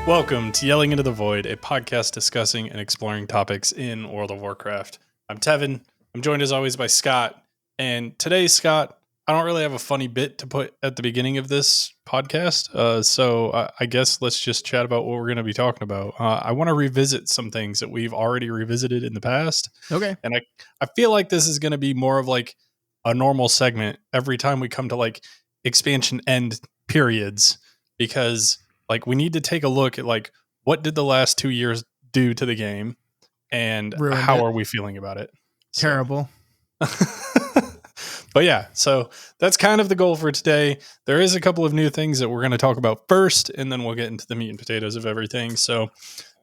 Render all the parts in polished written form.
Welcome to Yelling Into the Void, a podcast discussing and exploring topics in World of Warcraft. I'm Tevin. I'm joined as always by Scott. And today, Scott, I don't really have a funny bit to put at the beginning of this podcast. So I guess let's just chat about what we're going to be talking about. I want to revisit some things that we've already revisited in the past. Okay. And I feel like this is going to be more of like a normal segment every time we come to like expansion end periods, because like we need to take a look at like what did the last 2 years do to the game and Ruined how it. are we feeling about it? Terrible. But yeah, so that's kind of the goal for today. There is a couple of new things that we're going to talk about first, and then we'll get into the meat and potatoes of everything. So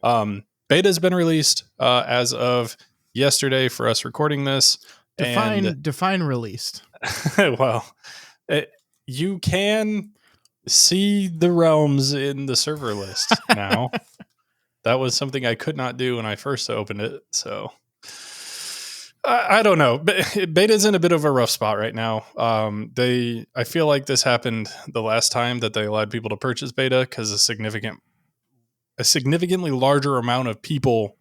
beta has been released as of yesterday for us recording this. Define released. Well, you can see the realms in the server list now. That was something I could not do when I first opened it. So I don't know. Beta's in a bit of a rough spot right now. I feel like this happened the last time that they allowed people to purchase beta because a significantly larger amount of people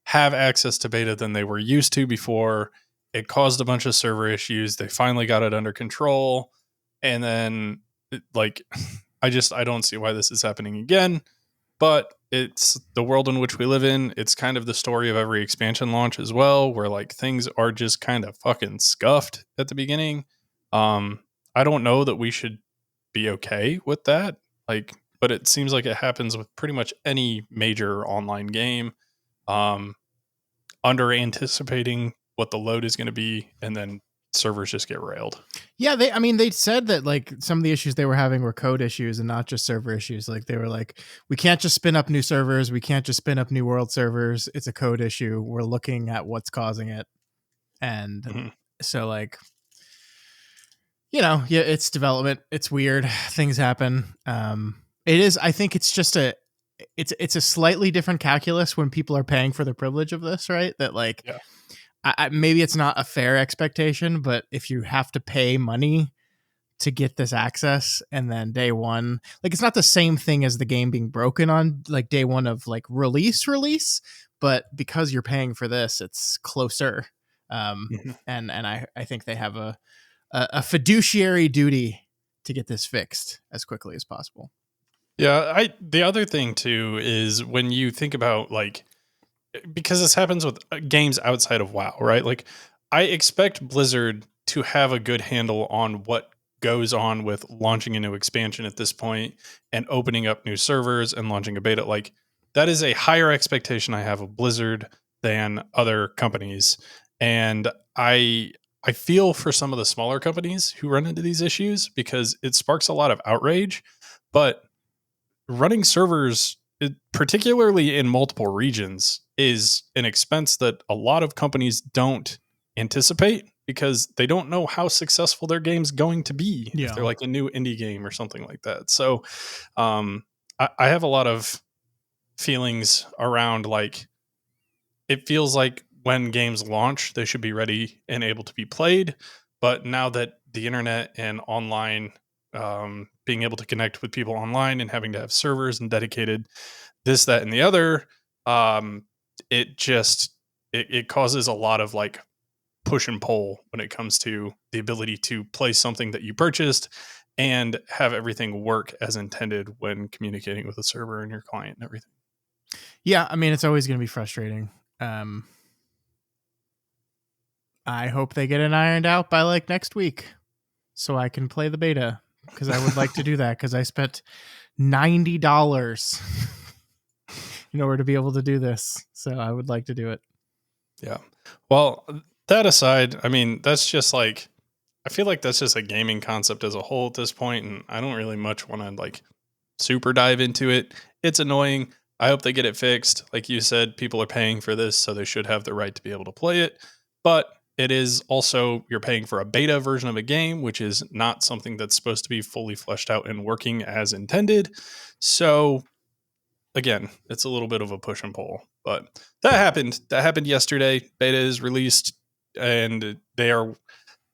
have access to beta than they were used to before. It caused a bunch of server issues. They finally got it under control. And then I don't see why this is happening again, but it's the world in which we live in. It's kind of the story of every expansion launch as well, where like things are just kind of fucking scuffed at the beginning. I don't know that we should be okay with that. But it seems like it happens with pretty much any major online game, under anticipating what the load is going to be, and then servers just get railed. Yeah, they said that like some of the issues they were having were code issues and not just server issues. Like they were like, we can't just spin up new servers, we can't just spin up new world servers. It's a code issue. We're looking at what's causing it. And so like, yeah, it's development. It's weird. Things happen. It is, I think it's just it's a slightly different calculus when people are paying for the privilege of this, right? That like, Yeah. Maybe it's not a fair expectation, but if you have to pay money to get this access and then day one, like it's not the same thing as the game being broken on like day one of like release, but because you're paying for this, it's closer. And I think they have a fiduciary duty to get this fixed as quickly as possible. Yeah, the other thing too is when you think about like, because this happens with games outside of WoW, right? Like I expect Blizzard to have a good handle on what goes on with launching a new expansion at this point and opening up new servers and launching a beta. Like that is a higher expectation I have of Blizzard than other companies. And I feel for some of the smaller companies who run into these issues because it sparks a lot of outrage, but running servers, particularly in multiple regions, is an expense that a lot of companies don't anticipate because they don't know how successful their game's going to be if they're like a new indie game or something like that. So I have a lot of feelings around like, it feels like when games launch, they should be ready and able to be played. But now that the internet and online, being able to connect with people online and having to have servers and dedicated this, that, and the other, it causes a lot of like push and pull when it comes to the ability to play something that you purchased and have everything work as intended when communicating with a server and your client and everything. Yeah, I mean, it's always going to be frustrating. I hope they get it ironed out by like next week so I can play the beta, because I would like to do that because I spent $90 in order to be able to do this. So I would like to do it. Yeah. Well, that aside, I mean, that's just like, I feel like that's just a gaming concept as a whole at this point, and I don't really much want to like super dive into it. It's annoying. I hope they get it fixed. Like you said, people are paying for this, so they should have the right to be able to play it. But it is also, you're paying for a beta version of a game, which is not something that's supposed to be fully fleshed out and working as intended. So again, it's a little bit of a push and pull, but that happened yesterday. Beta is released and they are,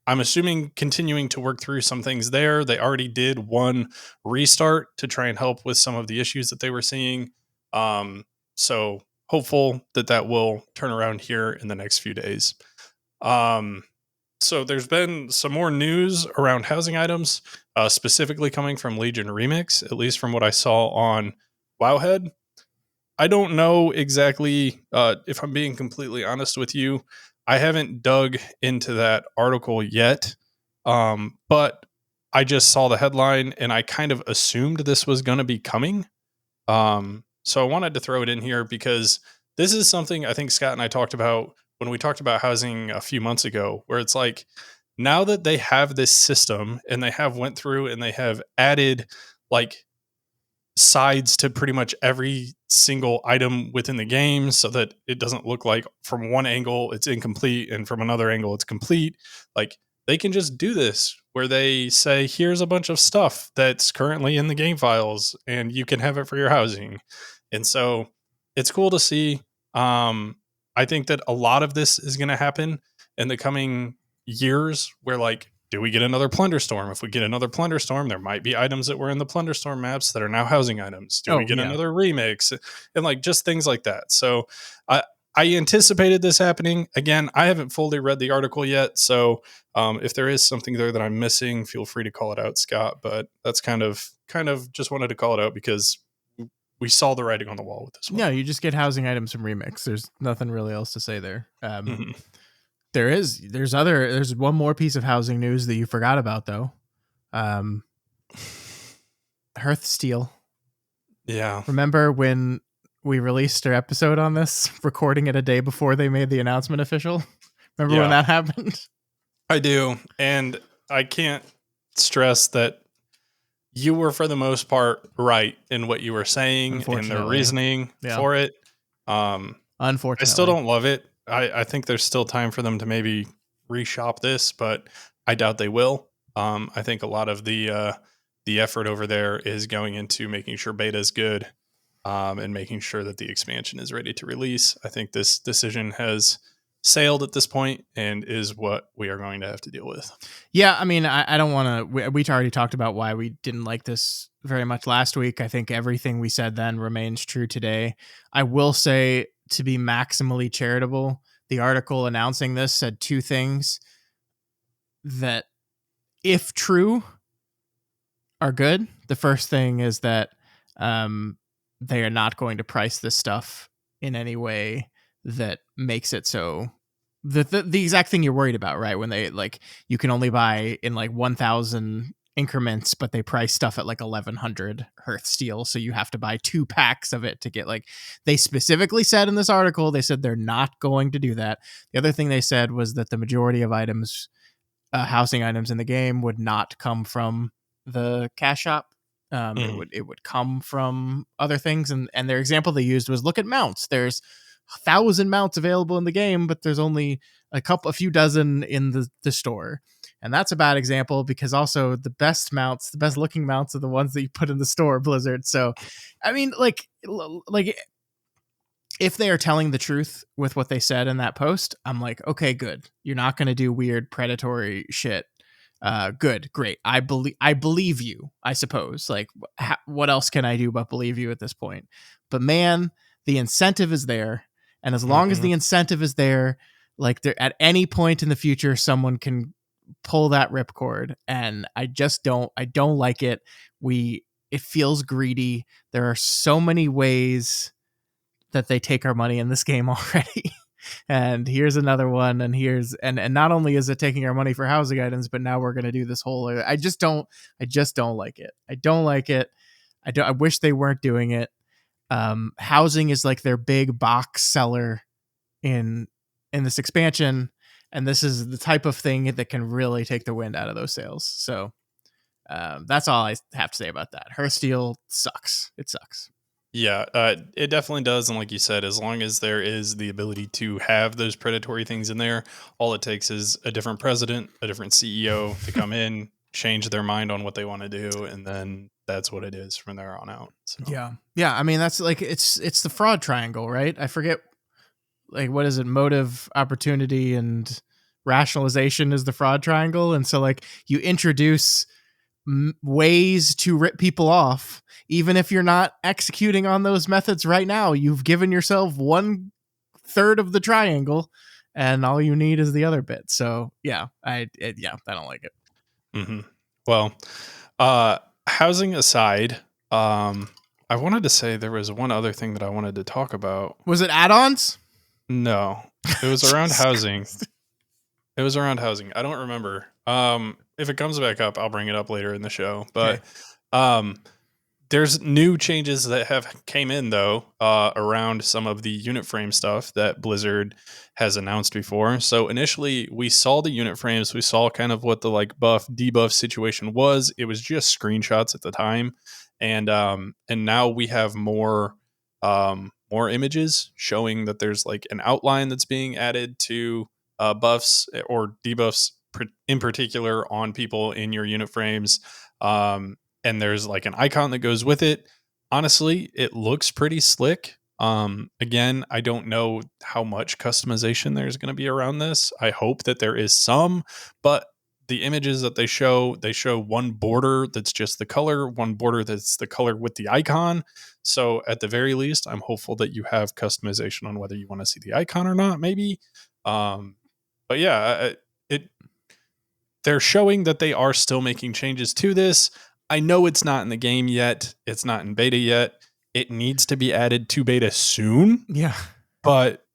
I'm assuming, continuing to work through some things there. They already did one restart to try and help with some of the issues that they were seeing. So hopeful that that will turn around here in the next few days. Um, so there's been some more news around housing items, specifically coming from Legion Remix, at least from what I saw on Wowhead. I don't know exactly, if I'm being completely honest with you. I haven't dug into that article yet, but I just saw the headline and I kind of assumed this was going to be coming. So I wanted to throw it in here because this is something I think Scott and I talked about when we talked about housing a few months ago, where it's like now that they have this system and they have went through and they have added like sides to pretty much every single item within the game so that it doesn't look like from one angle it's incomplete and from another angle it's complete. Like they can just do this where they say, here's a bunch of stuff that's currently in the game files and you can have it for your housing. And so it's cool to see. I think that a lot of this is going to happen in the coming years where like, do we get another plunder storm? If we get another plunder storm, there might be items that were in the plunder storm maps that are now housing items. Do we Oh get yeah. another remix? And like just things like that. So I anticipated this happening. Again, I haven't fully read the article yet. So if there is something there that I'm missing, feel free to call it out, Scott. But that's kind of just wanted to call it out because we saw the writing on the wall with this one. No, you just get housing items from Remix. There's nothing really else to say there. Mhm. There's one more piece of housing news that you forgot about though. Hearthsteel. Yeah. Remember when we released our episode on this, recording it a day before they made the announcement official? Remember when Yeah. that happened? I do. And I can't stress that you were for the most part right in what you were saying and the Unfortunately. reasoning Yeah. for it. I Unfortunately. still don't love it. I think there's still time for them to maybe reshop this, but I doubt they will. I think a lot of the effort over there is going into making sure beta is good, and making sure that the expansion is ready to release. I think this decision has sailed at this point and is what we are going to have to deal with. Yeah, I mean, I don't want to. We already talked about why we didn't like this very much last week. I think everything we said then remains true today. I will say, to be maximally charitable, the article announcing this said two things that, if true, are good. The first thing is that they are not going to price this stuff in any way that makes it so the exact thing you're worried about, right? When they like you can only buy in like 1,000 increments, but they price stuff at like 1,100 Hearthsteel, so you have to buy 2 packs of it to get like. They specifically said in this article, they said they're not going to do that. The other thing they said was that the majority of items, housing items in the game, would not come from the cash shop. It would come from other things, and their example they used was, look at mounts. There's 1,000 mounts available in the game, but there's only a few dozen in the store. And that's a bad example because also the best mounts, the best looking mounts, are the ones that you put in the store, Blizzard. So, I mean, like if they are telling the truth with what they said in that post, I'm like, okay, good. You're not going to do weird predatory shit. Good, great. I believe you, I suppose. Like, what else can I do but believe you at this point? But man, the incentive is there. And as long as the incentive is there, like there at any point in the future, someone can pull that ripcord. And I don't like it. It feels greedy. There are so many ways that they take our money in this game already. And here's another one, and not only is it taking our money for housing items, but now we're going to do this whole. I just don't like it. I don't like it. I wish they weren't doing it. Housing is like their big box seller in this expansion, and this is the type of thing that can really take the wind out of those sails. So that's all I have to say about that. Hearthsteel sucks. It sucks. Yeah, it definitely does. And like you said, as long as there is the ability to have those predatory things in there, all it takes is a different president, a different CEO to come in, change their mind on what they want to do, and then that's what it is from there on out. So. Yeah. I mean, that's like it's the fraud triangle, right? I forget, like, what is it? Motive, opportunity, and rationalization is the fraud triangle. And so, like, you introduce ways to rip people off. Even if you're not executing on those methods right now, you've given yourself 1/3 of the triangle, and all you need is the other bit. So yeah, I don't like it. Mm-hmm. Well, housing aside, I wanted to say there was one other thing that I wanted to talk about. Was it add-ons? No, it was around housing. It was around housing. I don't remember. If it comes back up, I'll bring it up later in the show. Okay. But there's new changes that have came in though around some of the unit frame stuff that Blizzard has announced before. So initially we saw the unit frames, we saw kind of what the like buff debuff situation was. It was just screenshots at the time, and now we have more images showing that there's like an outline that's being added to buffs or debuffs in particular on people in your unit frames. And there's like an icon that goes with it. Honestly, it looks pretty slick. Again, I don't know how much customization there's going to be around this. I hope that there is some, but the images that they show one border that's just the color, one border that's the color with the icon. So at the very least, I'm hopeful that you have customization on whether you want to see the icon or not, maybe. But yeah, they're showing that they are still making changes to this. I know it's not in the game yet. It's not in beta yet. It needs to be added to beta soon. Yeah. But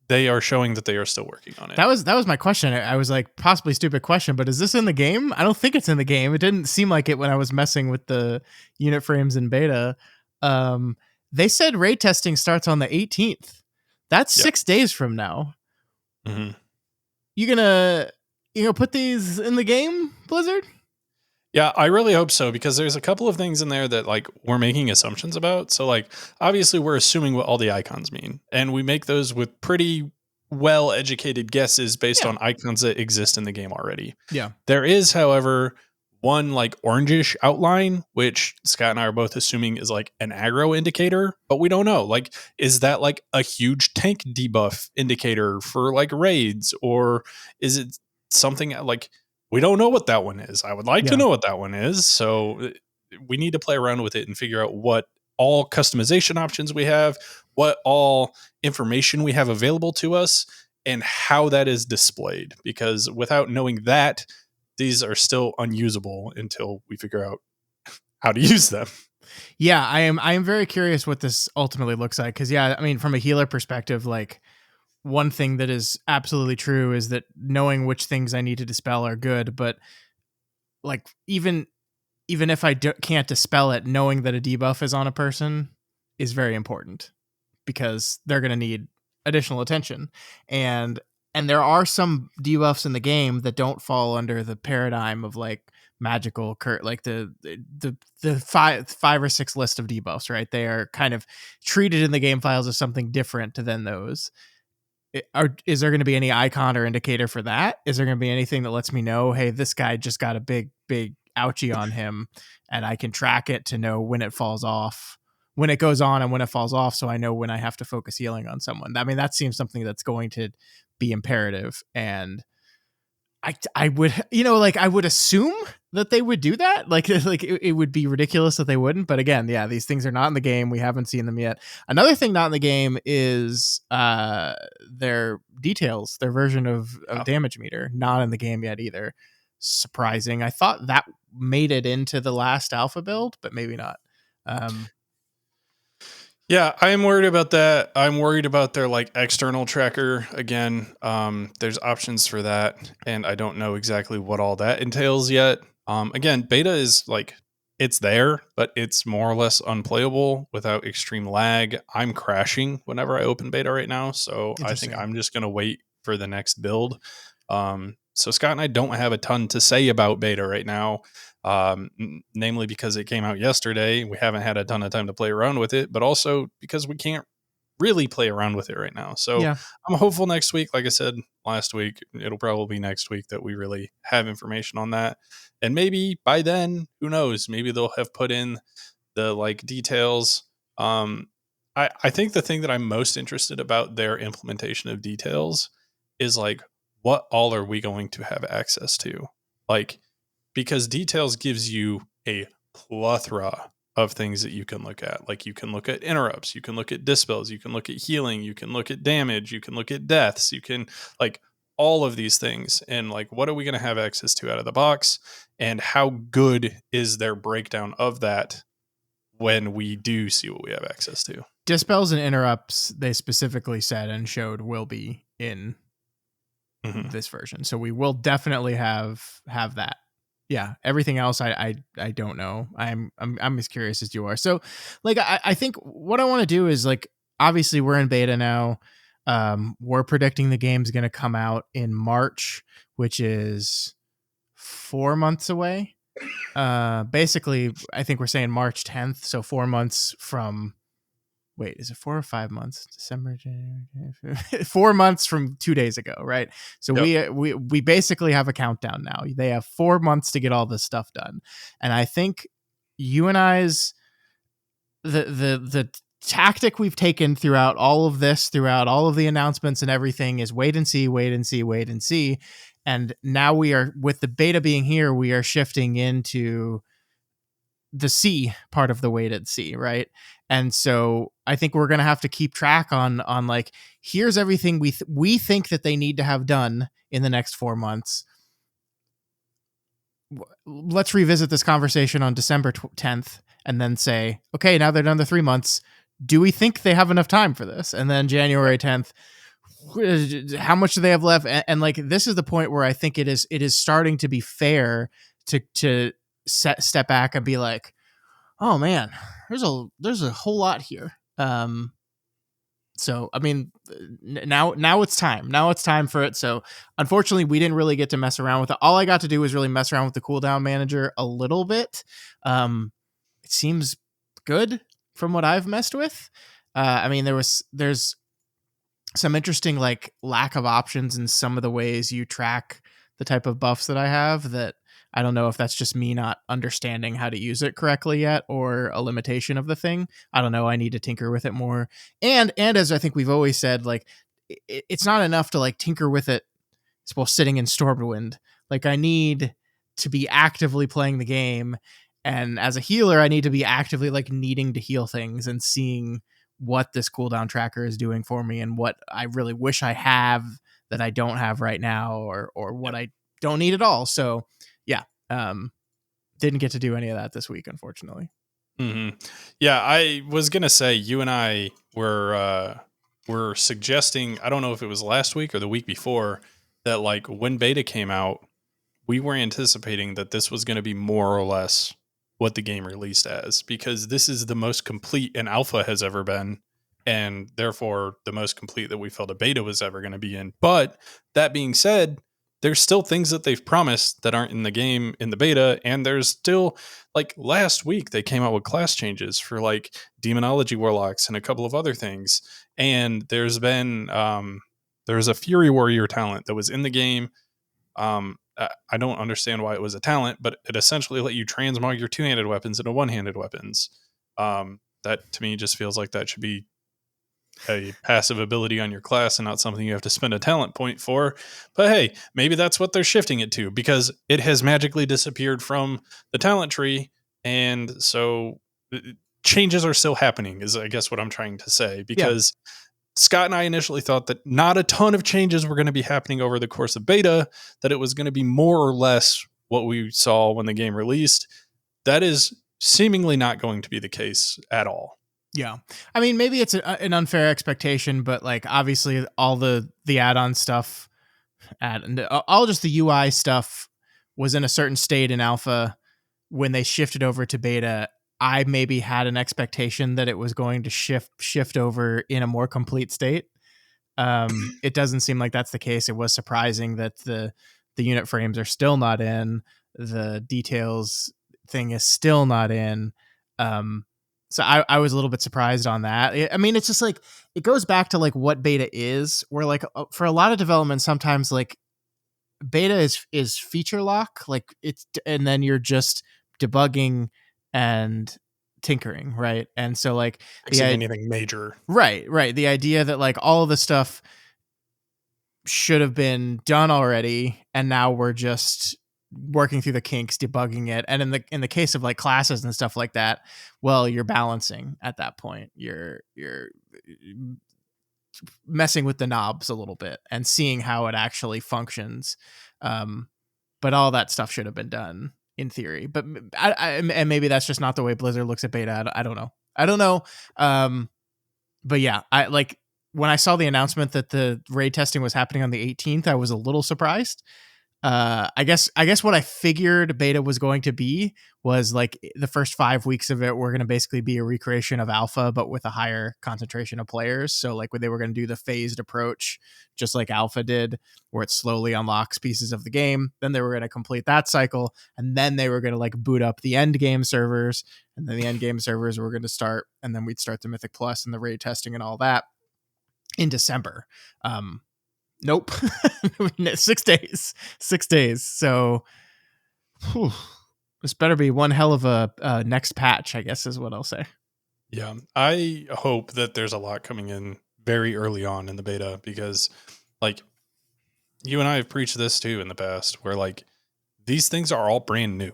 they are showing that they are still working on it. That was my question. I was like, possibly stupid question, but is this in the game? I don't think it's in the game. It didn't seem like it when I was messing with the unit frames in beta. They said raid testing starts on the 18th. That's 6 days from now. Mm-hmm. You gonna put these in the game, Blizzard? Yeah, I really hope so, because there's a couple of things in there that like we're making assumptions about. So like obviously we're assuming what all the icons mean, and we make those with pretty well educated guesses based on icons that exist in the game already. Yeah. There is, however, one like orangish outline, which Scott and I are both assuming is like an aggro indicator, but we don't know. Like, is that like a huge tank debuff indicator for like raids, or is it something like we don't know what that one is? I would like to know what that one is. So we need to play around with it and figure out what all customization options we have, what all information we have available to us, and how that is displayed. Because without knowing that, these are still unusable until we figure out how to use them. Yeah, I am very curious what this ultimately looks like. Because I mean, from a healer perspective, like one thing that is absolutely true is that knowing which things I need to dispel are good, but like even if I can't dispel it, knowing that a debuff is on a person is very important, because they're going to need additional attention. And there are some debuffs in the game that don't fall under the paradigm of like magical like the five or six list of debuffs, right? They are kind of treated in the game files as something different than those. Is there going to be any icon or indicator for that? Is there going to be anything that lets me know, hey, this guy just got a big ouchie on him, and I can track it to know when it falls off, when it goes on, and when it falls off, so I know when I have to focus healing on someone? I mean, that seems something that's going to be imperative, and I would, I would assume that they would do that. Like it would be ridiculous that they wouldn't. But again, yeah, these things are not in the game. We haven't seen them yet. Another thing not in the game is their details, their version of damage meter, not in the game yet either. Surprising. I thought that made it into the last alpha build, but maybe not. Yeah, I am worried about that. I'm worried about their like external tracker again. There's options for that, and I don't know exactly what all that entails yet. Again, beta is like it's there, but it's more or less unplayable without extreme lag. I'm crashing whenever I open beta right now, so I think I'm just gonna wait for the next build. So Scott and I don't have a ton to say about beta right now. Namely because it came out yesterday. We haven't had a ton of time to play around with it, but also because we can't really play around with it right now. So I'm hopeful next week, like I said last week, it'll probably be next week that we really have information on that. And maybe by then, who knows, maybe they'll have put in the like details. I think the thing that I'm most interested about their implementation of details is like, what all are we going to have access to? Like, because details gives you a plethora of things that you can look at. Like you can look at interrupts, you can look at dispels, you can look at healing, you can look at damage, you can look at deaths, you can like all of these things. And like, what are we going to have access to out of the box? And how good is their breakdown of that when we do see what we have access to? Dispels and interrupts, they specifically said and showed, will be in this version, so we will definitely have that. Yeah, everything else I don't know. I'm as curious as you are. So like I think what I want to do is, like, obviously we're in beta now. We're predicting the game's going to come out in March, which is 4 months away. Basically I think we're saying March 10th, so 4 months from, wait, is it 4 or 5 months? December, January, 4 months from 2 days ago, right? So Yep. we basically have a countdown now. They have 4 months to get all this stuff done, and I think you and I's the tactic we've taken throughout all of this, throughout all of the announcements and everything, is wait and see, wait and see, wait and see. And now we are, with the beta being here, we are shifting into the C part of the wait and see, right? And so I think we're going to have to keep track on like, here's everything we think that they need to have done in the next 4 months. Let's revisit this conversation on December 10th and then say, okay, now they're done the 3 months. Do we think they have enough time for this? And then January 10th, how much do they have left? And like, this is the point where I think it is starting to be fair to step back and be like, oh man, there's a whole lot here. So I mean, now it's time. Now it's time for it. So unfortunately, we didn't really get to mess around with it. All I got to do was really mess around with the cooldown manager a little bit. It seems good from what I've messed with. I mean, there's some interesting like lack of options in some of the ways you track the type of buffs that I have, that I don't know if that's just me not understanding how to use it correctly yet, or a limitation of the thing. I don't know. I need to tinker with it more. And as I think we've always said, like, it's not enough to like tinker with it while sitting in Stormwind. Like, I need to be actively playing the game, and as a healer, I need to be actively like needing to heal things and seeing what this cooldown tracker is doing for me, and what I really wish I have that I don't have right now, or what I don't need at all. So yeah, didn't get to do any of that this week, unfortunately. Yeah, I was gonna say, you and I were suggesting, I don't know if it was last week or the week before, that like when beta came out, we were anticipating that this was going to be more or less what the game released as, because this is the most complete an alpha has ever been, and therefore the most complete that we felt a beta was ever going to be in. But that being said, there's still things that they've promised that aren't in the game in the beta, and there's still, like, last week they came out with class changes for like demonology warlocks and a couple of other things, and there's been there's a fury warrior talent that was in the game. I don't understand why it was a talent, but it essentially let you transmog your two-handed weapons into one-handed weapons. That to me just feels like that should be a passive ability on your class and not something you have to spend a talent point for. But hey, maybe that's what they're shifting it to, because it has magically disappeared from the talent tree. And so changes are still happening, is I guess what I'm trying to say, because Scott and I initially thought that not a ton of changes were going to be happening over the course of beta, that it was going to be more or less what we saw when the game released. That is seemingly not going to be the case at all. Yeah. I mean, maybe it's an unfair expectation, but like, obviously all the add-on stuff, all just the UI stuff was in a certain state in alpha. When they shifted over to beta, I maybe had an expectation that it was going to shift over in a more complete state. It doesn't seem like that's the case. It was surprising that the unit frames are still not in. The details thing is still not in. So I was a little bit surprised on that. I mean, it's just like, it goes back to like what beta is, where like for a lot of development, sometimes like beta is feature lock, like it's, and then you're just debugging and tinkering, right? And so like Fixing anything major. Right. The idea that like all of the stuff should have been done already, and now we're just working through the kinks, debugging it. And in the case of like classes and stuff like that, well, you're balancing at that point. You're messing with the knobs a little bit and seeing how it actually functions. But all that stuff should have been done in theory. But and maybe that's just not the way Blizzard looks at beta. I don't know. I don't know. But yeah, I like when I saw the announcement that the raid testing was happening on the 18th, I was a little surprised. I guess what I figured beta was going to be was like the first 5 weeks of it were going to basically be a recreation of alpha, but with a higher concentration of players. So like when they were going to do the phased approach, just like alpha did, where it slowly unlocks pieces of the game. Then they were going to complete that cycle, and then they were going to like boot up the end game servers, and then the end game servers were going to start, and then we'd start the Mythic Plus and the raid testing and all that in December. Nope. 6 days. 6 days. So whew, this better be one hell of a next patch, I guess is what I'll say. Yeah. I hope that there's a lot coming in very early on in the beta, because like you and I have preached this too in the past, where like these things are all brand new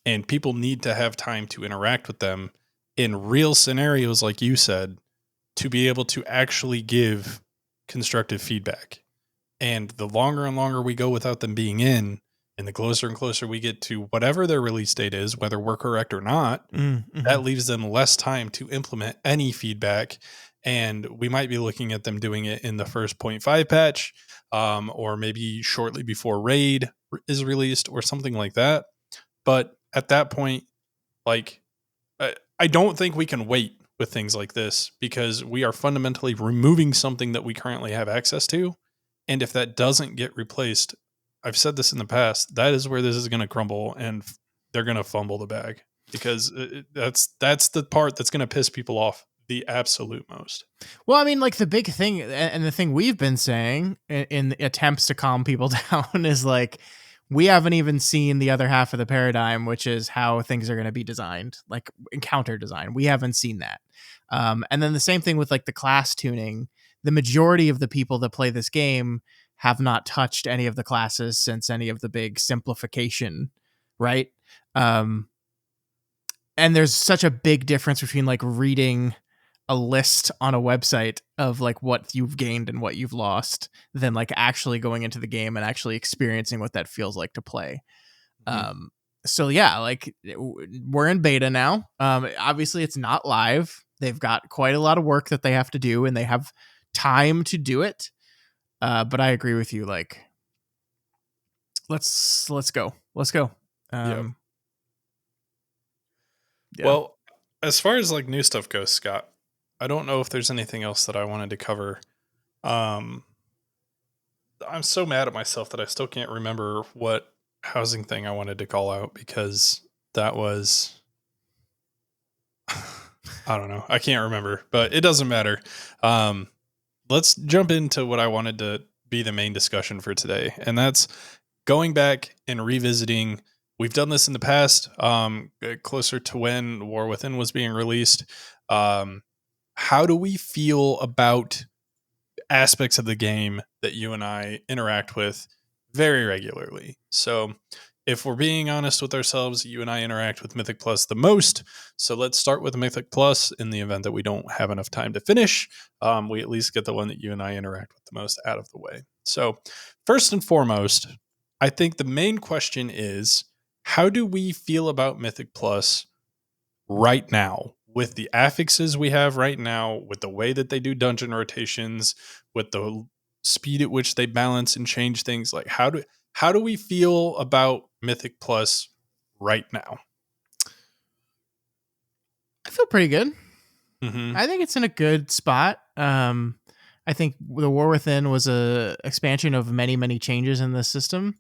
and people need to have time to interact with them in real scenarios, like you said, to be able to actually give constructive feedback. And the longer and longer we go without them being in, and the closer and closer we get to whatever their release date is, whether we're correct or not, that leaves them less time to implement any feedback. And we might be looking at them doing it in the first 0.5 patch, or maybe shortly before raid is released or something like that. But at that point, like, I don't think we can wait with things like this, because we are fundamentally removing something that we currently have access to. And if that doesn't get replaced, I've said this in the past, that is where this is going to crumble, and they're going to fumble the bag, because that's the part that's going to piss people off the absolute most. Well, I mean, like the big thing and the thing we've been saying in attempts to calm people down is like, we haven't even seen the other half of the paradigm, which is how things are going to be designed, like encounter design. We haven't seen that. And then the same thing with like the class tuning. The majority of the people that play this game have not touched any of the classes since any of the big simplification, right? And there's such a big difference between like reading a list on a website of like what you've gained and what you've lost than like actually going into the game and actually experiencing what that feels like to play. So yeah, like we're in beta now. Obviously it's not live. They've got quite a lot of work that they have to do, and they have time to do it. But I agree with you. Like, let's go. Yeah. Yeah. Well, as far as like new stuff goes, Scott, I don't know if there's anything else that I wanted to cover. I'm so mad at myself that I still can't remember what housing thing I wanted to call out, because that was, I don't know. I can't remember, but it doesn't matter. Let's jump into what I wanted to be the main discussion for today. And that's going back and revisiting. We've done this in the past, closer to when War Within was being released. How do we feel about aspects of the game that you and I interact with very regularly? So if we're being honest with ourselves, you and I interact with Mythic Plus the most. So let's start with Mythic Plus. In the event that we don't have enough time to finish, we at least get the one that you and I interact with the most out of the way. So first and foremost, I think the main question is, how do we feel about Mythic Plus right now, with the affixes we have right now, with the way that they do dungeon rotations, with the speed at which they balance and change things? Like, how do we feel about Mythic Plus right now? I feel pretty good. Mm-hmm. I think it's in a good spot. I think the War Within was a expansion of many, many changes in the system,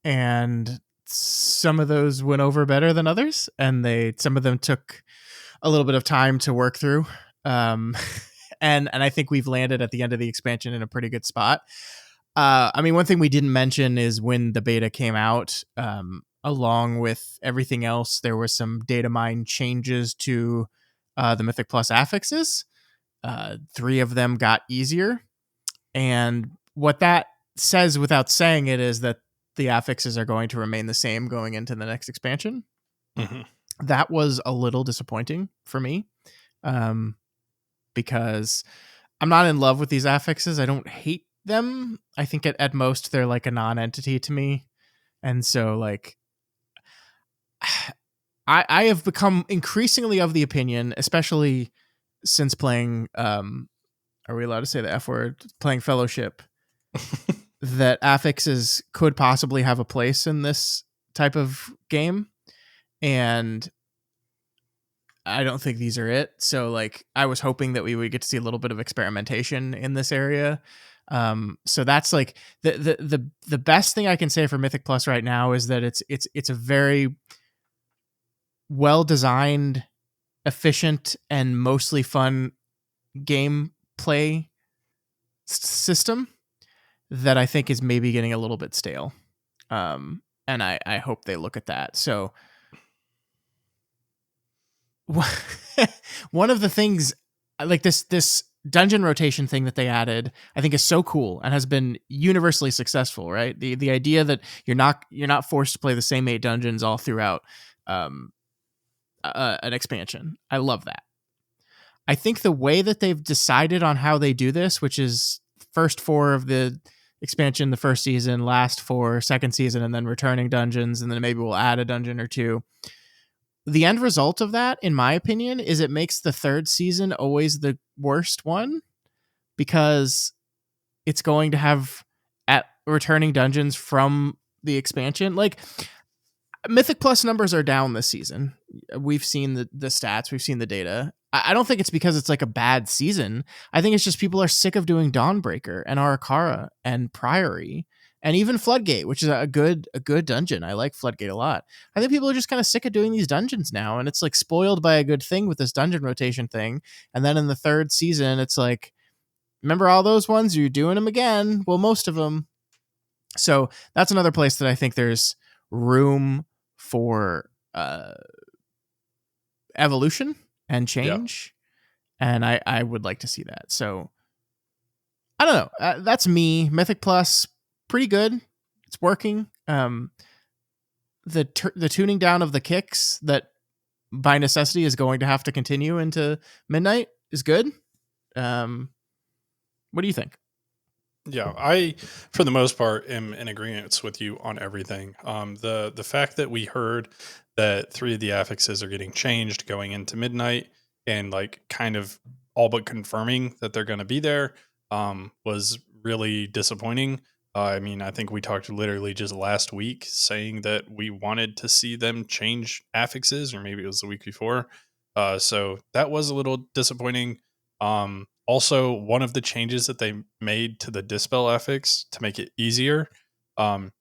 and some of those went over better than others, and some of them took a little bit of time to work through. And I think we've landed at the end of the expansion in a pretty good spot. I mean, one thing we didn't mention is when the beta came out, along with everything else, there were some data mine changes to the Mythic Plus affixes. 3 of them got easier. And what that says without saying it is that the affixes are going to remain the same going into the next expansion. Mm-hmm. That was a little disappointing for me, because I'm not in love with these affixes. I don't hate them. I think at most they're like a non-entity to me. And so like I have become increasingly of the opinion, especially since playing are we allowed to say the F word? Playing Fellowship, that affixes could possibly have a place in this type of game. And I don't think these are it. So like I was hoping that we would get to see a little bit of experimentation in this area. So that's like the best thing I can say for Mythic Plus right now is that it's a very well designed, efficient, and mostly fun gameplay system that I think is maybe getting a little bit stale. And I hope they look at that. So one of the things like this dungeon rotation thing that they added, I think is so cool and has been universally successful, right? The idea that you're not forced to play the same 8 dungeons all throughout an expansion. I love that. I think the way that they've decided on how they do this, which is first 4 of the expansion the first season, last 4 second season, and then returning dungeons, and then maybe we'll add a dungeon or 2. The end result of that, in my opinion, is it makes the 3rd season always the worst one, because it's going to have at returning dungeons from the expansion. Like Mythic Plus numbers are down this season. We've seen the stats, we've seen the data. I don't think it's because it's like a bad season. I think it's just people are sick of doing Dawnbreaker and Arakara and Priory and even Floodgate, which is a good dungeon. I like Floodgate a lot. I think people are just kind of sick of doing these dungeons now, and it's like spoiled by a good thing with this dungeon rotation thing. And then in the 3rd season, it's like, remember all those ones? You're doing them again. Well, most of them. So that's another place that I think there's room for evolution and change. Yeah. And I would like to see that. So I don't know. That's me. Mythic Plus, pretty good. It's working. The tuning down of the kicks that by necessity is going to have to continue into Midnight is good. What do you think? Yeah, I, for the most part, am in agreement with you on everything. The fact that we heard that 3 of the affixes are getting changed going into Midnight, and like kind of all but confirming that they're going to be there, was really disappointing. I mean, I think we talked literally just last week saying that we wanted to see them change affixes, or maybe it was the week before. So that was a little disappointing. Also, one of the changes that they made to the Dispel affix to make it easier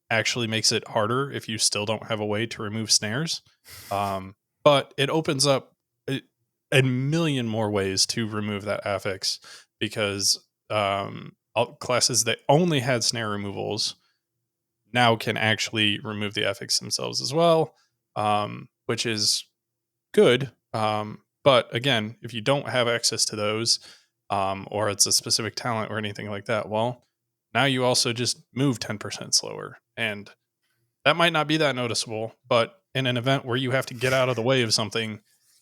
actually makes it harder if you still don't have a way to remove snares. But it opens up a million more ways to remove that affix, because classes that only had snare removals now can actually remove the affix themselves as well, which is good. But again, if you don't have access to those, or it's a specific talent or anything like that, well, now you also just move 10% slower. And that might not be that noticeable, but in an event where you have to get out of the way of something,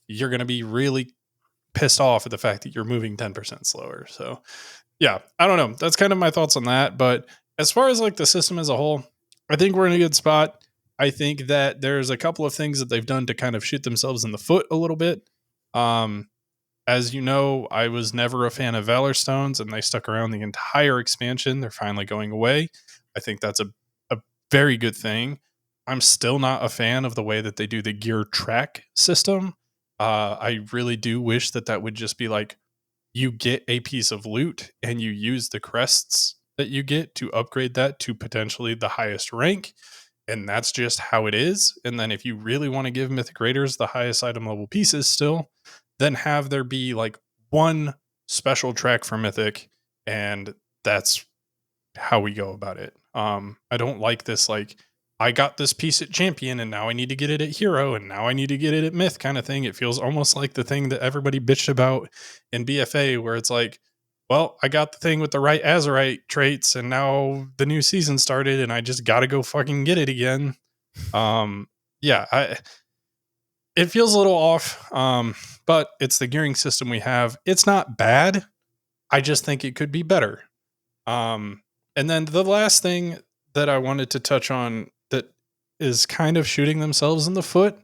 you're going to be really pissed off at the fact that you're moving 10% slower. So yeah, I don't know. That's kind of my thoughts on that. But as far as like the system as a whole, I think we're in a good spot. I think that there's a couple of things that they've done to kind of shoot themselves in the foot a little bit. As you know, I was never a fan of Valor Stones, and they stuck around the entire expansion. They're finally going away. I think that's a very good thing. I'm still not a fan of the way that they do the gear track system. I really do wish that would just be like, you get a piece of loot and you use the crests that you get to upgrade that to potentially the highest rank. And that's just how it is. And then if you really want to give Mythic Raiders the highest item level pieces still, then have there be like one special track for Mythic, and that's how we go about it. I don't like this, like, I got this piece at Champion and now I need to get it at Hero and now I need to get it at Myth kind of thing. It feels almost like the thing that everybody bitched about in BFA, where it's like, well, I got the thing with the right Azerite traits, and now the new season started, and I just got to go fucking get it again. Um, yeah, it feels a little off, but it's the gearing system we have. It's not bad. I just think it could be better. And then the last thing that I wanted to touch on that is kind of shooting themselves in the foot.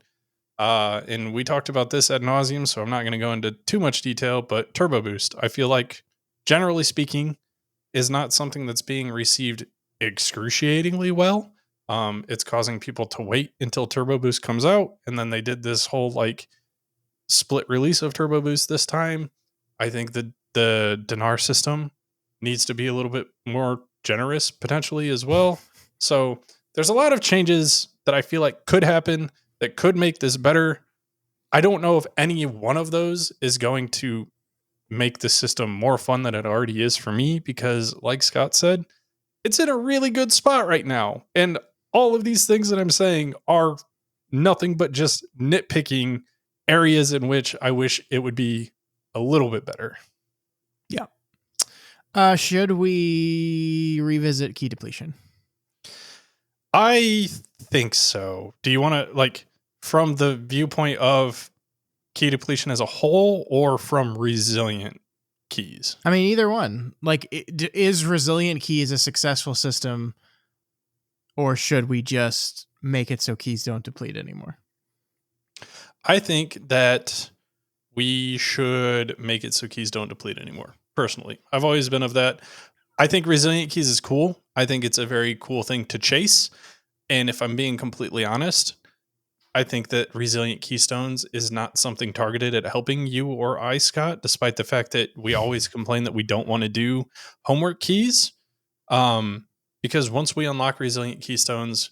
And we talked about this ad nauseum, so I'm not going to go into too much detail, but Turbo Boost, I feel like, generally speaking, is not something that's being received excruciatingly well. It's causing people to wait until Turbo Boost comes out, and then they did this whole like split release of Turbo Boost this time. I think the dinar system needs to be a little bit more generous potentially as well. So there's a lot of changes that I feel like could happen that could make this better. I don't know if any one of those is going to make the system more fun than it already is for me because, like Scott said, it's in a really good spot right now. And all of these things that I'm saying are nothing but just nitpicking areas in which I wish it would be a little bit better. Yeah. Should we revisit key depletion? I think so. Do you want to, like, from the viewpoint of key depletion as a whole or from resilient keys? I mean, either one. Like, is resilient keys a successful system, or should we just make it so keys don't deplete anymore? I think that we should make it so keys don't deplete anymore. Personally, I've always been of that. I think resilient keys is cool. I think it's a very cool thing to chase. And if I'm being completely honest, I think that resilient keystones is not something targeted at helping you or I, Scott, despite the fact that we always complain that we don't want to do homework keys. Because once we unlock resilient keystones,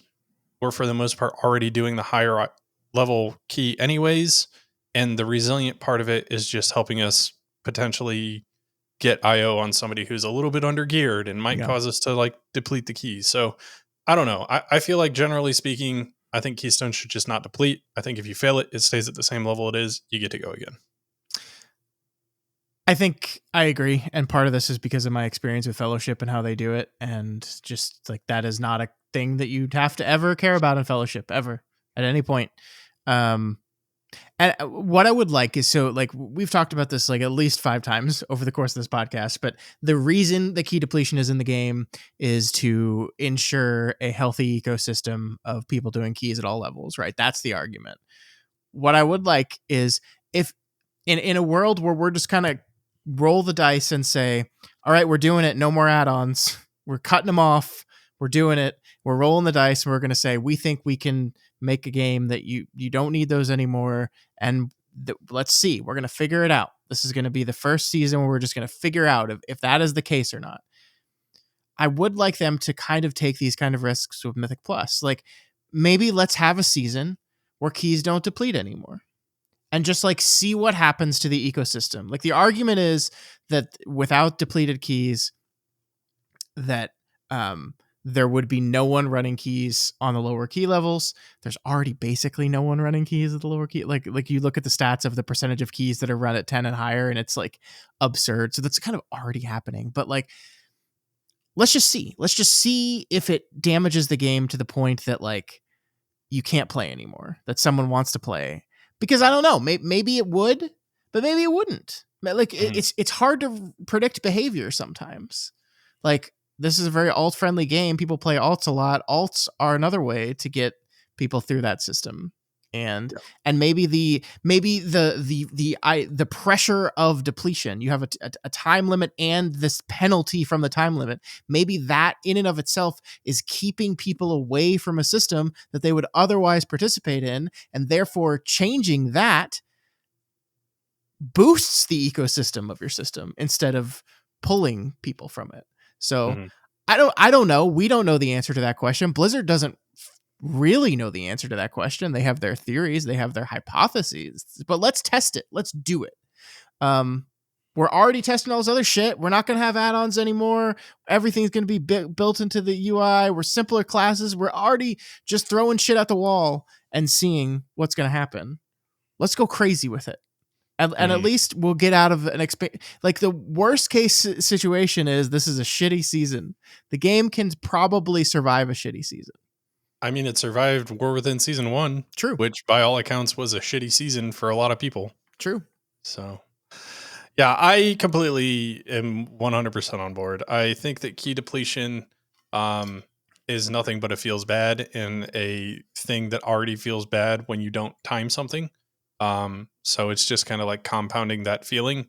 we're for the most part already doing the higher level key anyways. And the resilient part of it is just helping us potentially get IO on somebody who's a little bit under geared and might cause us to like deplete the keys. So I don't know. I feel like generally speaking, I think Keystone should just not deplete. I think if you fail it, it stays at the same level it is. You get to go again. I think I agree. And part of this is because of my experience with Fellowship and how they do it. And just like that is not a thing that you'd have to ever care about in Fellowship, ever, at any point. And what I would like is, so like we've talked about this like at least 5 times over the course of this podcast, but the reason the key depletion is in the game is to ensure a healthy ecosystem of people doing keys at all levels, right? That's the argument. What I would like is if in a world where we're just kind of roll the dice and say, all right, we're doing it. No more add-ons. We're cutting them off. We're doing it. We're rolling the dice. And we're going to say, we think we can make a game that you don't need those anymore. And let's see, we're going to figure it out. This is going to be the first season where we're just going to figure out if that is the case or not. I would like them to kind of take these kind of risks with Mythic Plus. Like maybe let's have a season where keys don't deplete anymore and just like see what happens to the ecosystem. Like the argument is that without depleted keys, that there would be no one running keys on the lower key levels. There's already basically no one running keys at the lower key. Like you look at the stats of the percentage of keys that are run at 10 and higher, and it's like absurd. So that's kind of already happening. But like, let's just see if it damages the game to the point that like you can't play anymore, that someone wants to play. Because I don't know, maybe it would, but maybe it wouldn't. Like it's hard to predict behavior sometimes. Like this is a very alt friendly game. People play alts a lot. Alts are another way to get people through that system. And maybe the pressure of depletion, you have a time limit and this penalty from the time limit. Maybe that in and of itself is keeping people away from a system that they would otherwise participate in, and therefore changing that boosts the ecosystem of your system instead of pulling people from it. So I don't know. We don't know the answer to that question. Blizzard doesn't really know the answer to that question. They have their theories, they have their hypotheses, but let's test it. Let's do it. We're already testing all this other shit. We're not going to have add-ons anymore. Everything's going to be built into the UI. We're simpler classes. We're already just throwing shit at the wall and seeing what's going to happen. Let's go crazy with it. And at least we'll get out of an like the worst case situation is this is a shitty season. The game can probably survive a shitty season. I mean, it survived War Within Season 1. True. Which, by all accounts, was a shitty season for a lot of people. True. So, yeah, I completely am 100% on board. I think that key depletion is nothing but it feels bad, and a thing that already feels bad when you don't time something. So it's just kind of like compounding that feeling,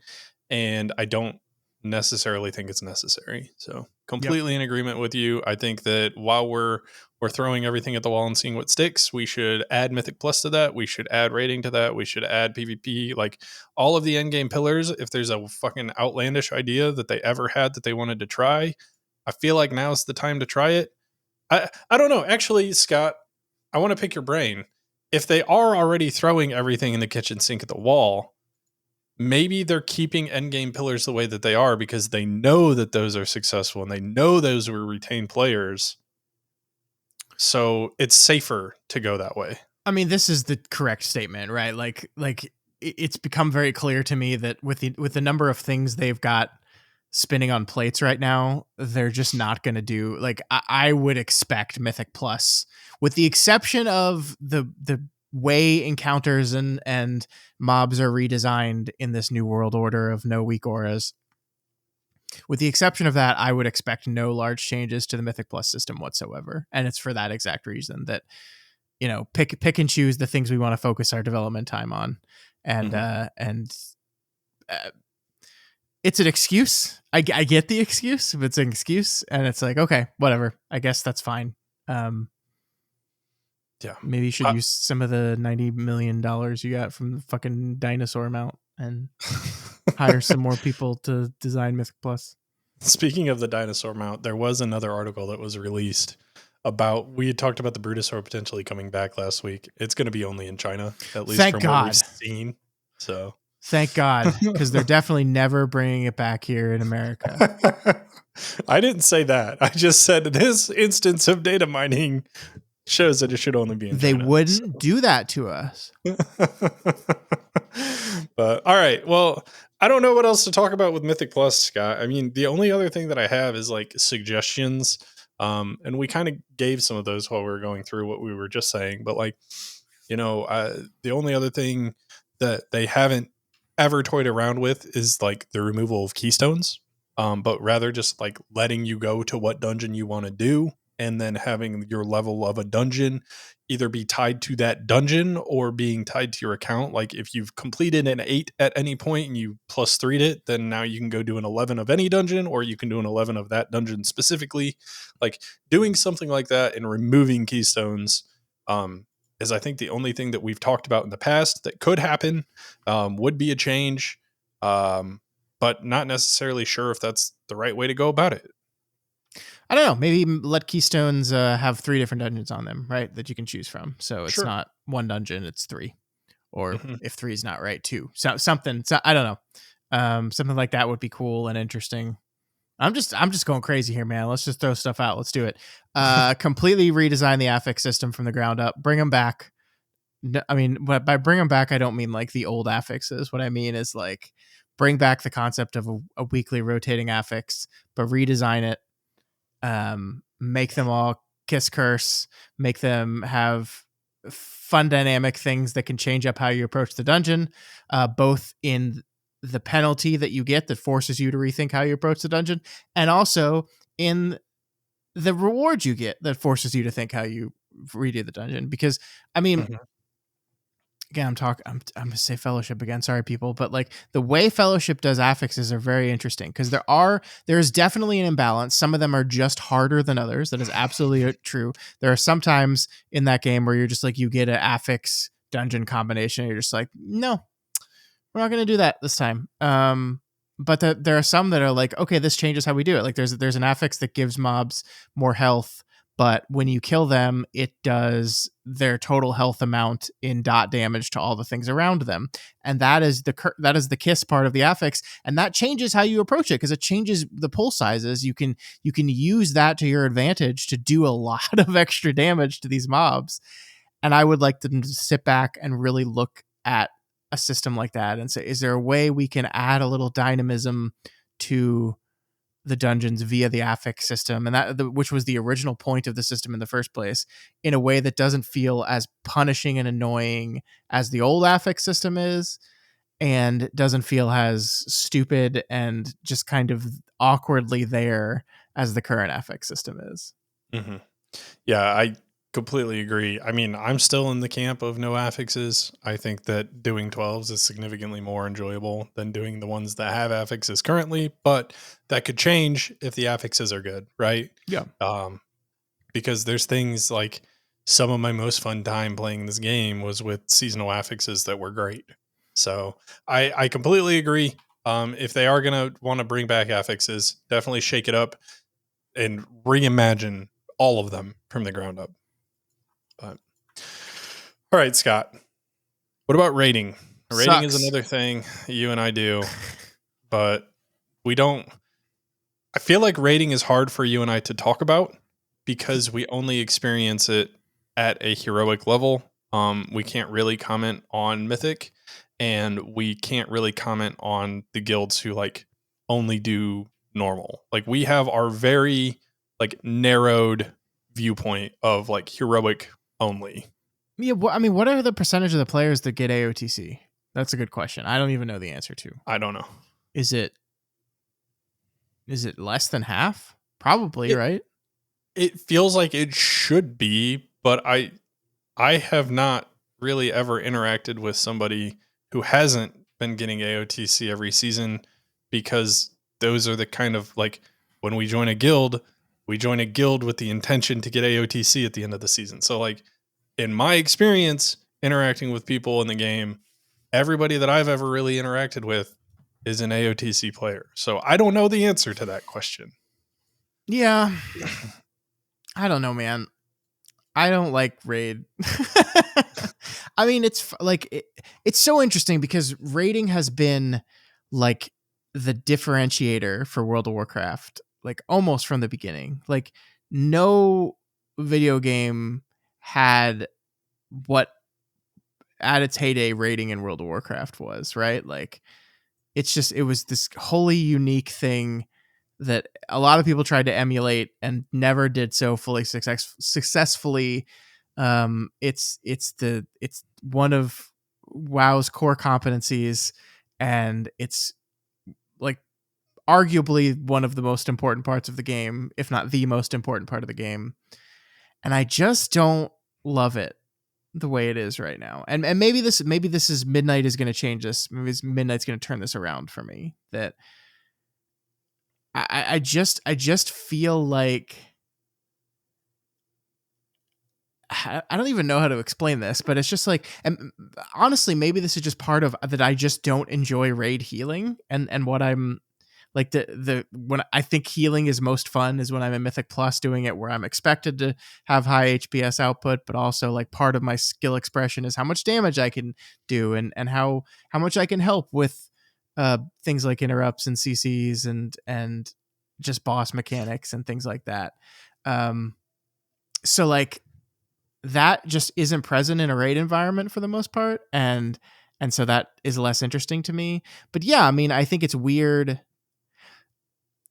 and I don't necessarily think it's necessary. So completely in agreement with you. I think that while we're throwing everything at the wall and seeing what sticks, we should add Mythic Plus to that. We should add rating to that. We should add PvP, like all of the endgame pillars. If there's a fucking outlandish idea that they ever had that they wanted to try, I feel like now's the time to try it. I don't know. Actually, Scott, I want to pick your brain. If they are already throwing everything in the kitchen sink at the wall, maybe they're keeping endgame pillars the way that they are because they know that those are successful and they know those will retain players. So it's safer to go that way. I mean, this is the correct statement, right? Like it's become very clear to me that with the number of things they've got spinning on plates right now, they're just not going to do, like, I would expect Mythic Plus, with the exception of the way encounters and mobs are redesigned in this new world order of no weak auras. With the exception of that, I would expect no large changes to the Mythic Plus system whatsoever. And it's for that exact reason that, you know, pick and choose the things we want to focus our development time on. And, it's an excuse. I get the excuse, but it's an excuse, and it's like, okay, whatever. I guess that's fine. Yeah, maybe you should use some of the $90 million you got from the fucking dinosaur mount and hire some more people to design Mythic Plus. Speaking of the dinosaur mount, there was another article that was released about, we had talked about the Brutosaur potentially coming back last week. It's going to be only in China, at least from what we've seen. So thank God, because they're definitely never bringing it back here in America. I didn't say that. I just said this instance of data mining shows that it should only be in China. They wouldn't do that to us. But all right, well, I don't know what else to talk about with Mythic Plus, Scott. I mean, the only other thing that I have is like suggestions. And we kind of gave some of those while we were going through what we were just saying. But like, you know, the only other thing that they haven't ever toyed around with is like the removal of keystones, but rather just like letting you go to what dungeon you want to do, and then having your level of a dungeon either be tied to that dungeon or being tied to your account. Like if you've completed an 8 at any point and you plus 3'd it, then now you can go do an 11 of any dungeon, or you can do an 11 of that dungeon specifically. Like doing something like that and removing keystones is, I think, the only thing that we've talked about in the past that could happen, would be a change, but not necessarily sure if that's the right way to go about it. I don't know. Maybe let keystones have 3 different dungeons on them, right? That you can choose from. So it's not one dungeon, it's 3. Or if 3 is not right, 2. So something. So I don't know. Something like that would be cool and interesting. I'm just going crazy here, man. Let's just throw stuff out. Let's do it. Completely redesign the affix system from the ground up. Bring them back. I mean, by bring them back, I don't mean like the old affixes. What I mean is like bring back the concept of a weekly rotating affix, but redesign it. Make them all kiss curse, make them have fun dynamic things that can change up how you approach the dungeon, both in the penalty that you get that forces you to rethink how you approach the dungeon, and also in the reward you get that forces you to think how you redo the dungeon. Because I mean, again, I'm gonna say Fellowship again. Sorry, people, but like the way Fellowship does affixes are very interesting because there is definitely an imbalance. Some of them are just harder than others. That is absolutely true. There are some times in that game where you're just like, you get an affix dungeon combination, and you're just like, no, we're not gonna do that this time. But there are some that are like, okay, this changes how we do it. Like there's an affix that gives mobs more health, but when you kill them, it does their total health amount in dot damage to all the things around them. And that is the kiss part of the affix. And that changes how you approach it because it changes the pull sizes. You can use that to your advantage to do a lot of extra damage to these mobs. And I would like them to sit back and really look at a system like that and say, is there a way we can add a little dynamism to the dungeons via the affix system, and which was the original point of the system in the first place, in a way that doesn't feel as punishing and annoying as the old affix system is, and doesn't feel as stupid and just kind of awkwardly there as the current affix system is. Mm-hmm. Yeah, I completely agree. I mean, I'm still in the camp of no affixes. I think that doing 12s is significantly more enjoyable than doing the ones that have affixes currently, but that could change if the affixes are good, right? Yeah. Because there's things like some of my most fun time playing this game was with seasonal affixes that were great. So I completely agree. If they are going to want to bring back affixes, definitely shake it up and reimagine all of them from the ground up. But all right, Scott, what about rating? Rating is another thing you and I do, but we don't. I feel like rating is hard for you and I to talk about because we only experience it at a heroic level. We can't really comment on mythic, and we can't really comment on the guilds who like only do normal. Like we have our very like narrowed viewpoint of like heroic only. Yeah, I mean, what are the percentage of the players that get AOTC? That's a good question. I don't even know the answer to. I don't know. Is it less than half? Probably, right? It feels like it should be, but I have not really ever interacted with somebody who hasn't been getting AOTC every season, because those are the kind of like when we join a guild with the intention to get AOTC at the end of the season. So like in my experience interacting with people in the game, everybody that I've ever really interacted with is an AOTC player. So I don't know the answer to that question. Yeah. I don't know, man. I don't like raid. I mean, it's like it's so interesting because raiding has been like the differentiator for World of Warcraft, like almost from the beginning. Like no video game had what at its heyday raiding in World of Warcraft was, right? Like it was this wholly unique thing that a lot of people tried to emulate and never did so fully successfully. It's one of WoW's core competencies, and it's like arguably one of the most important parts of the game, if not the most important part of the game. And I just don't love it the way it is right now. And maybe this is Midnight is going to change this. Maybe Midnight's going to turn this around for me. That I just feel like I don't even know how to explain this, but it's just like, and honestly, maybe this is just part of that. I just don't enjoy raid healing, and what I'm like when I think healing is most fun is when I'm in Mythic Plus doing it, where I'm expected to have high HPS output, but also like part of my skill expression is how much damage I can do and how much I can help with things like interrupts and CCs and just boss mechanics and things like that. So like that just isn't present in a raid environment for the most part, and so that is less interesting to me. But yeah, I mean, I think it's weird.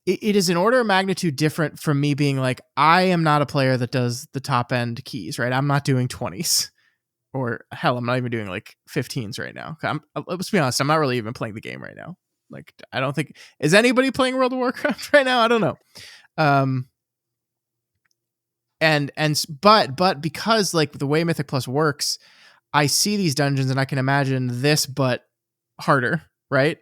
It is an order of magnitude different from me being like, I am not a player that does the top end keys, right? I'm not doing 20s, or hell, I'm not even doing like 15s right now. Let's be honest, I'm not really even playing the game right now. Like, I don't think, is anybody playing World of Warcraft right now? I don't know. But because like the way Mythic Plus works, I see these dungeons and I can imagine this, but harder, right?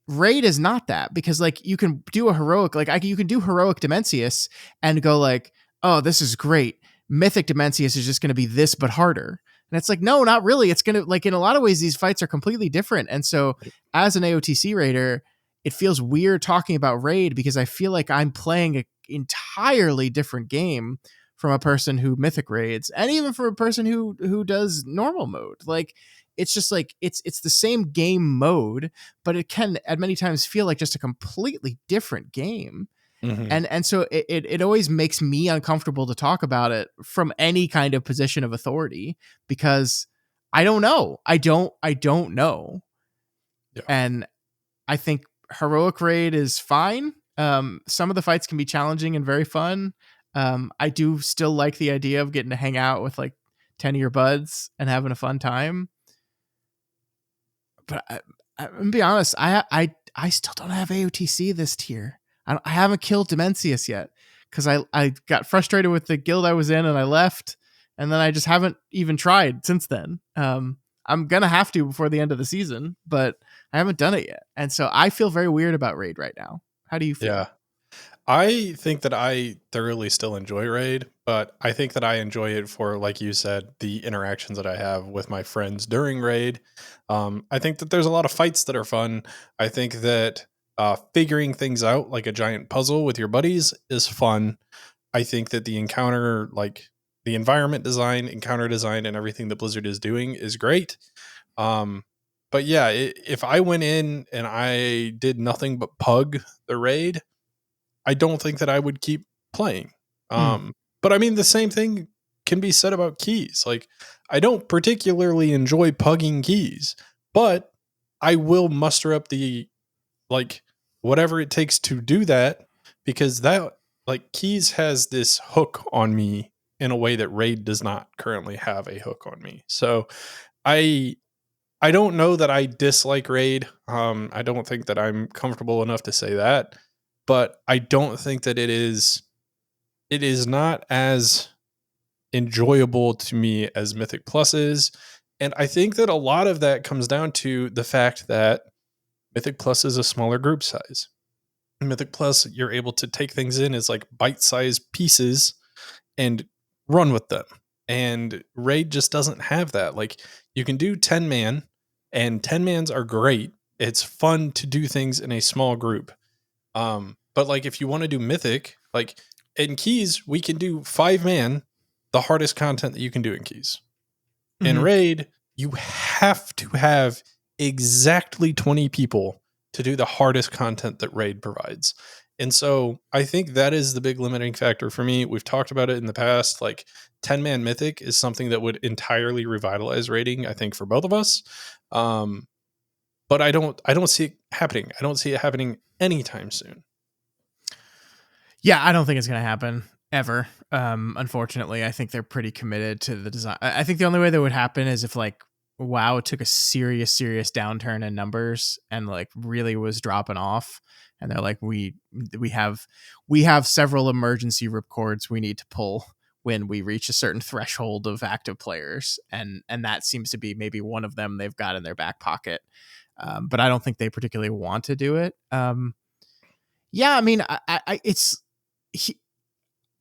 Raid is not that, because like you can do a heroic, you can do heroic Dimensius and go like, oh, this is great. Mythic Dimensius is just going to be this, but harder. And it's like, no, not really. It's going to, like, in a lot of ways, these fights are completely different. And so as an AOTC raider, it feels weird talking about raid because I feel like I'm playing an entirely different game from a person who mythic raids, and even from a person who does normal mode. Like, it's just like it's the same game mode, but it can at many times feel like just a completely different game. Mm-hmm. And so it always makes me uncomfortable to talk about it from any kind of position of authority, because I don't know. I don't know. Yeah. And I think heroic raid is fine. Some of the fights can be challenging and very fun. I do still like the idea of getting to hang out with like 10 of your buds and having a fun time. But I'm gonna be honest, I still don't have AOTC this tier. I haven't killed Demencius yet because I got frustrated with the guild I was in and I left, and then I just haven't even tried since then. I'm gonna have to before the end of the season, but I haven't done it yet, and so I feel very weird about raid right now. How do you feel? Yeah. I think that I thoroughly still enjoy raid, but I think that I enjoy it for, like you said, the interactions that I have with my friends during raid. I think that there's a lot of fights that are fun. I think that figuring things out like a giant puzzle with your buddies is fun. I think that the encounter, like the environment design, encounter design, and everything that Blizzard is doing is great. Um, but yeah, if I went in and I did nothing but pug the raid, I don't think that I would keep playing. Hmm. But I mean, the same thing can be said about keys. Like, I don't particularly enjoy pugging keys, but I will muster up the, like, whatever it takes to do that, because that, like, keys has this hook on me in a way that raid does not currently have a hook on me. So I I don't know that I dislike raid. I don't think that I'm comfortable enough to say that, but I don't think that it is not as enjoyable to me as Mythic Plus is. And I think that a lot of that comes down to the fact that Mythic Plus is a smaller group size. In Mythic Plus, you're able to take things in as like bite-sized pieces and run with them. And Raid just doesn't have that. Like, you can do 10 man, and 10 mans are great. It's fun to do things in a small group. But like, if you want to do Mythic, like in Keys, we can do 5 man, the hardest content that you can do in Keys. In Mm-hmm. Raid, you have to have exactly 20 people to do the hardest content that Raid provides. And so I think that is the big limiting factor for me. We've talked about it in the past. Like, 10 man Mythic is something that would entirely revitalize raiding, I think, for both of us. Um, but I don't see it happening. I don't see it happening anytime soon. Yeah, I don't think it's going to happen ever. Unfortunately, I think they're pretty committed to the design. I think the only way that would happen is if like WoW took a serious downturn in numbers and like really was dropping off, and they're like, we have several emergency ripcords we need to pull when we reach a certain threshold of active players, and that seems to be maybe one of them they've got in their back pocket. But I don't think they particularly want to do it. Yeah, I mean, it's he,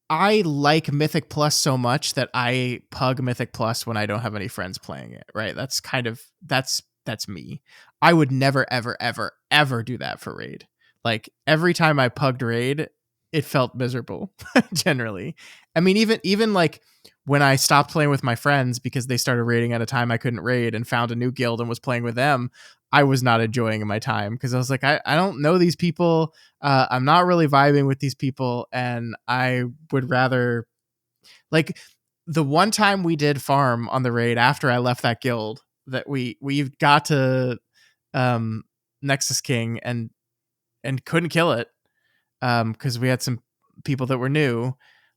I like Mythic Plus so much that I pug Mythic Plus when I don't have any friends playing it, right? That's kind of that's me. I would never ever do that for Raid. Like every time I pugged Raid, it felt miserable generally. I mean even like when I stopped playing with my friends because they started raiding at a time I couldn't raid and found a new guild and was playing with them, I was not enjoying my time because I was like I don't know these people. I'm not really vibing with these people, and I would rather like the one time we did farm on the raid after I left that guild that we got to um Nexus King and couldn't kill it because we had some people that were new.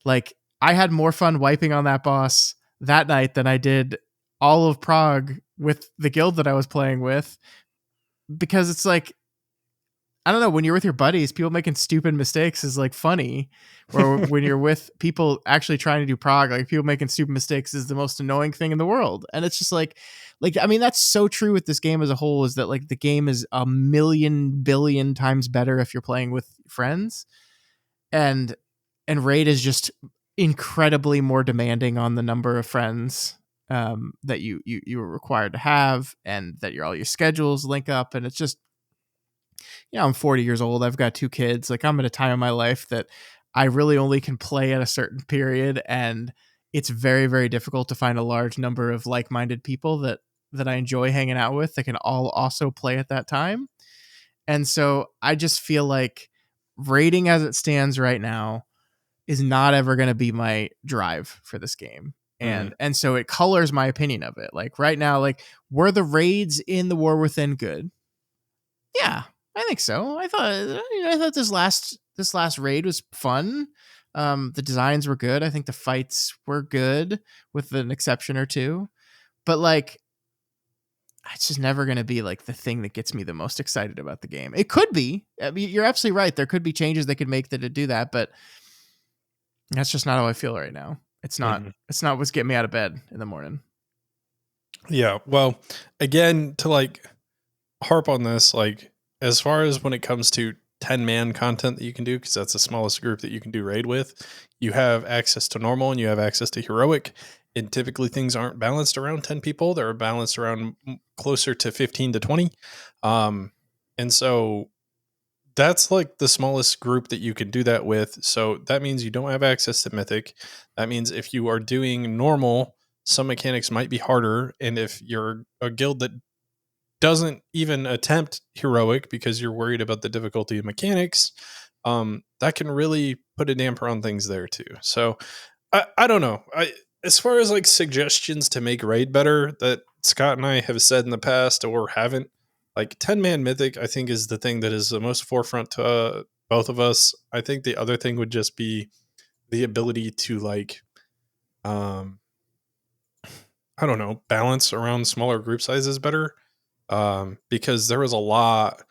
Like I had more fun wiping on that boss that night than I did all of Prague with the guild that I was playing with, because it's like I don't know, when you're with your buddies, people making stupid mistakes is like funny. Or when you're with people actually trying to do prog, like people making stupid mistakes is the most annoying thing in the world. And it's just like I mean, that's so true with this game as a whole, is that like the game is a million billion times better if you're playing with friends. And Raid is just incredibly more demanding on the number of friends that you are required to have, and that all your schedules link up, and it's just, I'm 40 years old. I've got 2 kids. Like I'm at a time in my life that I really only can play at a certain period. And it's very, very difficult to find a large number of like-minded people that I enjoy hanging out with that can all also play at that time. And so I just feel like rating as it stands right now is not ever going to be my drive for this game. Mhm. and so it colors my opinion of it. Like right now, like were the raids in the War Within good? Yeah, I think so. I thought this last raid was fun. The designs were good. I think the fights were good, with an exception or two. But like, it's just never going to be like the thing that gets me the most excited about the game. It could be. I mean, you're absolutely right. There could be changes they could make that to do that, but that's just not how I feel right now. It's not. Mhm. It's not what's getting me out of bed in the morning. Yeah. Well, again, to like harp on this, like as far as when it comes to 10-man content that you can do, because that's the smallest group that you can do raid with, you have access to normal and you have access to heroic. And typically things aren't balanced around 10 people. They're balanced around closer to 15 to 20. And so that's like the smallest group that you can do that with. So that means you don't have access to mythic. That means if you are doing normal, some mechanics might be harder. And if you're a guild that doesn't even attempt heroic because you're worried about the difficulty of mechanics, that can really put a damper on things there too. So I don't know. As far as like suggestions to make raid better that Scott and I have said in the past or haven't, like 10-man mythic, I think is the thing that is the most forefront to both of us. I think the other thing would just be the ability to like, um, I don't know, balance around smaller group sizes better. Because there was a lot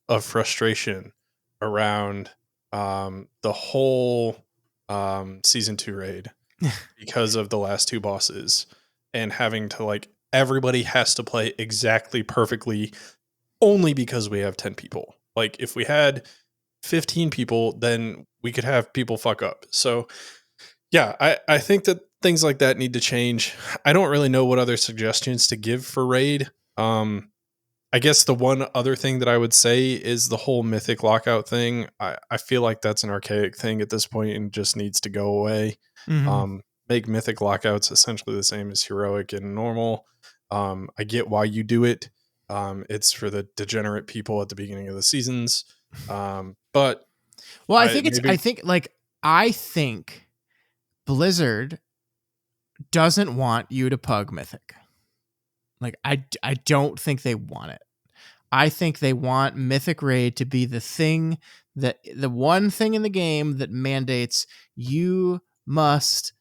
of frustration around the whole season 2 raid because of the last two bosses and having to like everybody has to play exactly perfectly only because we have 10 people. Like if we had 15 people, then we could have people fuck up. So yeah, I think that things like that need to change. I don't really know what other suggestions to give for raid. I guess the one other thing that I would say is the whole mythic lockout thing. I feel like that's an archaic thing at this point and just needs to go away. Mm-hmm. Make mythic lockouts essentially the same as heroic and normal. I get why you do it. It's for the degenerate people at the beginning of the seasons. But Well, I I think it's. maybe I think Blizzard doesn't want you to pug Mythic. Like I don't think they want it. I think they want Mythic Raid to be the one thing in the game that mandates you must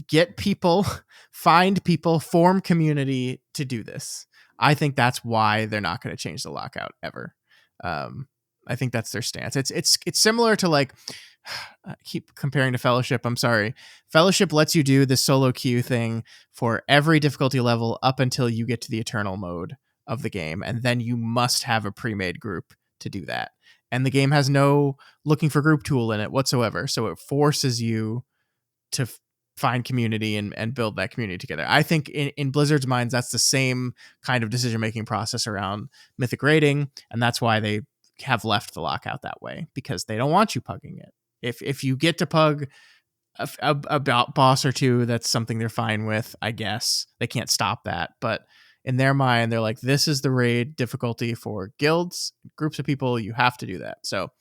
get people, find people, form community to do this. I think that's why they're not going to change the lockout ever. Um, I think that's their stance. It's similar to like, I keep comparing to Fellowship. I'm sorry. Fellowship lets you do the solo queue thing for every difficulty level up until you get to the eternal mode of the game, and then you must have a pre-made group to do that. And the game has no looking for group tool in it whatsoever, so it forces you to find community and build that community together. I think in Blizzard's minds, that's the same kind of decision making process around mythic rating, and that's why they have left the lockout that way, because they don't want you pugging it. If you get to pug a boss or two, that's something they're fine with. I guess they can't stop that, but in their mind, they're like, this is the raid difficulty for guilds, groups of people. You have to do that. So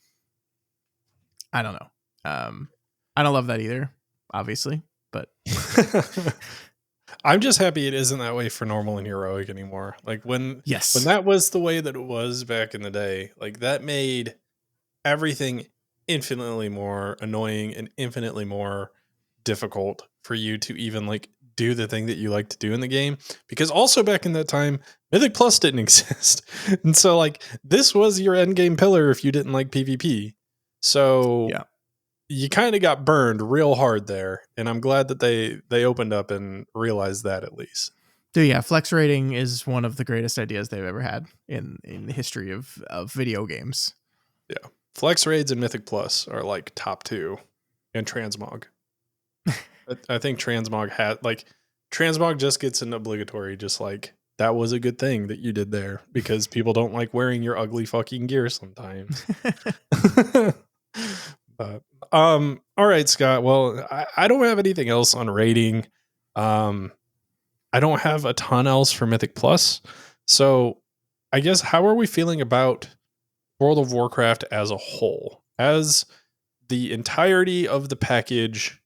I don't know. I don't love that either, obviously, but I'm just happy it isn't that way for normal and heroic anymore. Like when yes. that was the way that it was back in the day, like that made everything infinitely more annoying and infinitely more difficult for you to even like do the thing that you like to do in the game. Because also back in that time, Mythic Plus didn't exist. And so like this was your end game pillar if you didn't like PvP. So Yeah. you kind of got burned real hard there, and I'm glad that they opened up and realized that at least. Dude, yeah, flex rating is one of the greatest ideas they've ever had in the history of video games. Yeah, flex raids and Mythic Plus are like top two, and transmog. I think transmog had like transmog just gets an obligatory, just like that was a good thing that you did there because people don't like wearing your ugly fucking gear sometimes. But all right, Scott. Well, I don't have anything else on rating. Um, I don't have a ton else for Mythic Plus. So I guess how are we feeling about World of Warcraft as a whole? As the entirety of the package,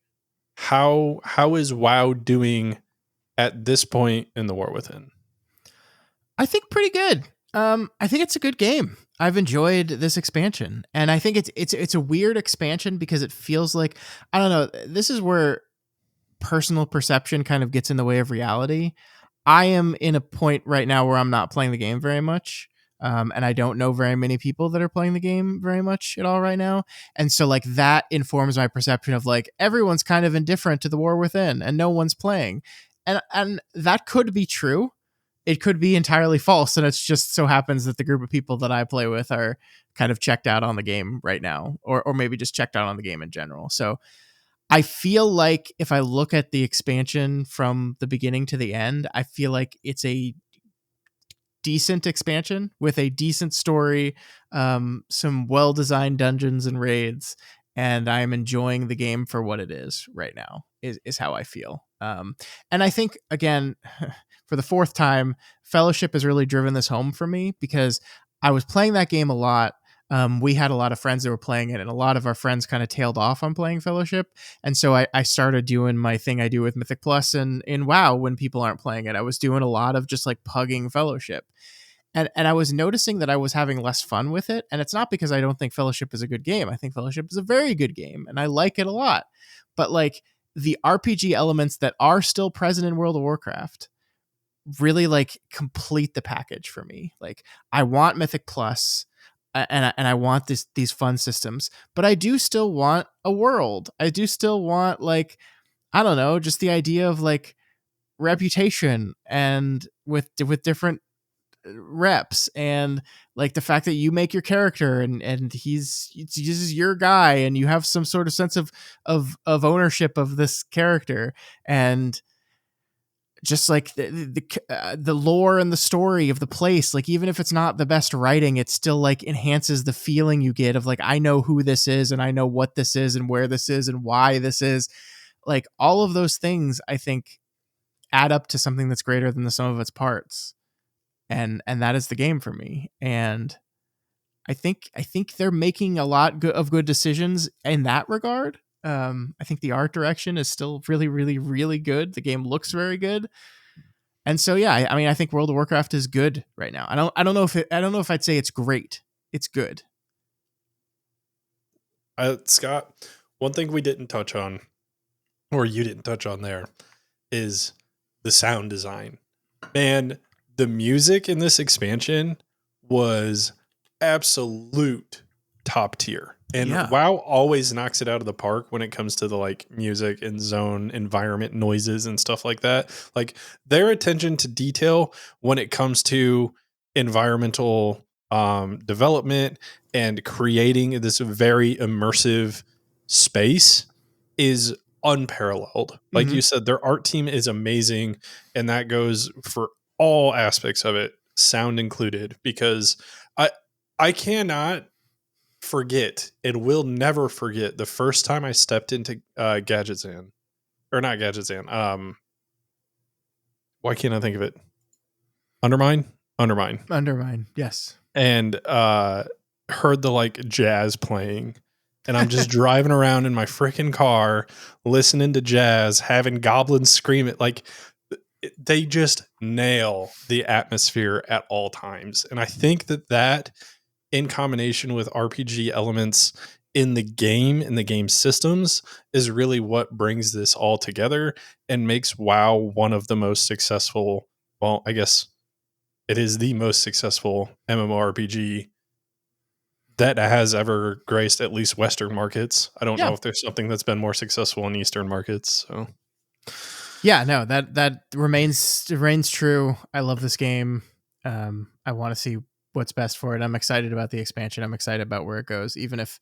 how is WoW doing at this point in the War Within? I think pretty good. I think it's a good game. I've enjoyed this expansion, and I think it's a weird expansion because it feels like, I don't know. This is where personal perception kind of gets in the way of reality. I am in a point right now where I'm not playing the game very much. And I don't know very many people that are playing the game very much at all right now. And so, like, that informs my perception of, like, everyone's kind of indifferent to the War Within and no one's playing. And that could be true. It could be entirely false. And it's just so happens that the group of people that I play with are kind of checked out on the game right now, or maybe just checked out on the game in general. So I feel like if I look at the expansion from the beginning to the end, I feel like it's a decent expansion with a decent story, some well-designed dungeons and raids, and I'm enjoying the game for what it is right now. Is how I feel. And I think, again, for the fourth time, Fellowship has really driven this home for me because I was playing that game a lot. We had a lot of friends that were playing it, and a lot of our friends kind of tailed off on playing Fellowship. And so I started doing my thing I do with Mythic Plus and in WoW when people aren't playing it. I was doing a lot of just like pugging Fellowship. And I was noticing that I was having less fun with it. And it's not because I don't think Fellowship is a good game. I think Fellowship is a very good game, and I like it a lot. But like the RPG elements that are still present in World of Warcraft really like complete the package for me. Like, I want Mythic Plus, and I want these fun systems, but I do still want a world. I do still want, like, I don't know, just the idea of like reputation and with different reps, and like the fact that you make your character and this is your guy, and you have some sort of sense of ownership of this character, and just like the lore and the story of the place. Like, even if it's not the best writing, it still like enhances the feeling you get of like, I know who this is, and I know what this is, and where this is, and why this is. Like, all of those things, I think, add up to something that's greater than the sum of its parts, and that is the game for me. And I think they're making a lot of good decisions in that regard. I think the art direction is still really, really, really good. The game looks very good, and so yeah, I mean, I think World of Warcraft is good right now. I don't know if I'd say it's great. It's good. Scott, one thing we didn't touch on, or you didn't touch on there, is the sound design. Man, the music in this expansion was absolute top tier. And Yeah. WoW always knocks it out of the park when it comes to the like music and zone environment noises and stuff like that. Like, their attention to detail when it comes to environmental development and creating this very immersive space is unparalleled. Like Mm-hmm. you said, their art team is amazing, and that goes for all aspects of it, sound included, because I cannot forget and will never forget the first time I stepped into Gadgetzan, or not Gadgetzan. Why can't I think of it? Undermine, Undermine. Yes. and heard the like jazz playing. And I'm just driving around in my freaking car, listening to jazz, having goblins scream it. Like, they just nail the atmosphere at all times. And I think that in combination with RPG elements in the game systems, is really what brings this all together and makes WoW one of the most successful. Well, I guess it is the most successful MMORPG that has ever graced at least Western markets. I don't Yeah. know if there's something that's been more successful in Eastern markets. So Yeah. No, that remains true. I love this game. I want to see what's best for it. I'm excited about the expansion. I'm excited about where it goes, even if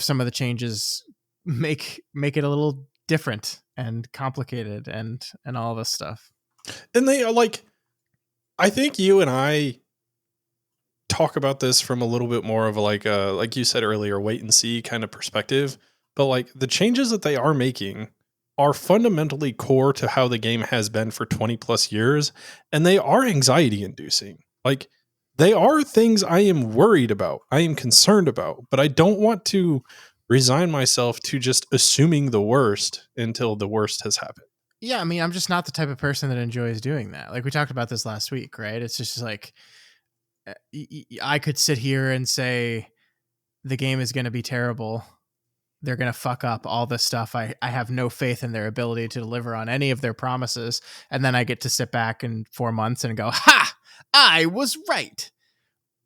some of the changes make it a little different and complicated and all this stuff. and they are like, I think you and I talk about this from a little bit more of a like you said earlier, wait and see kind of perspective. But like, the changes that they are making are fundamentally core to how the game has been for 20 plus years, and they are anxiety inducing. Like, they are things I am worried about, I am concerned about, but I don't want to resign myself to just assuming the worst until the worst has happened. Yeah, I mean, I'm just not the type of person that enjoys doing that. Like we talked about this last week, right? It's just like I could sit here and say the game is going to be terrible. They're going to fuck up all this stuff. I have no faith in their ability to deliver on any of their promises. And then I get to sit back in 4 months and go, ha, I was right.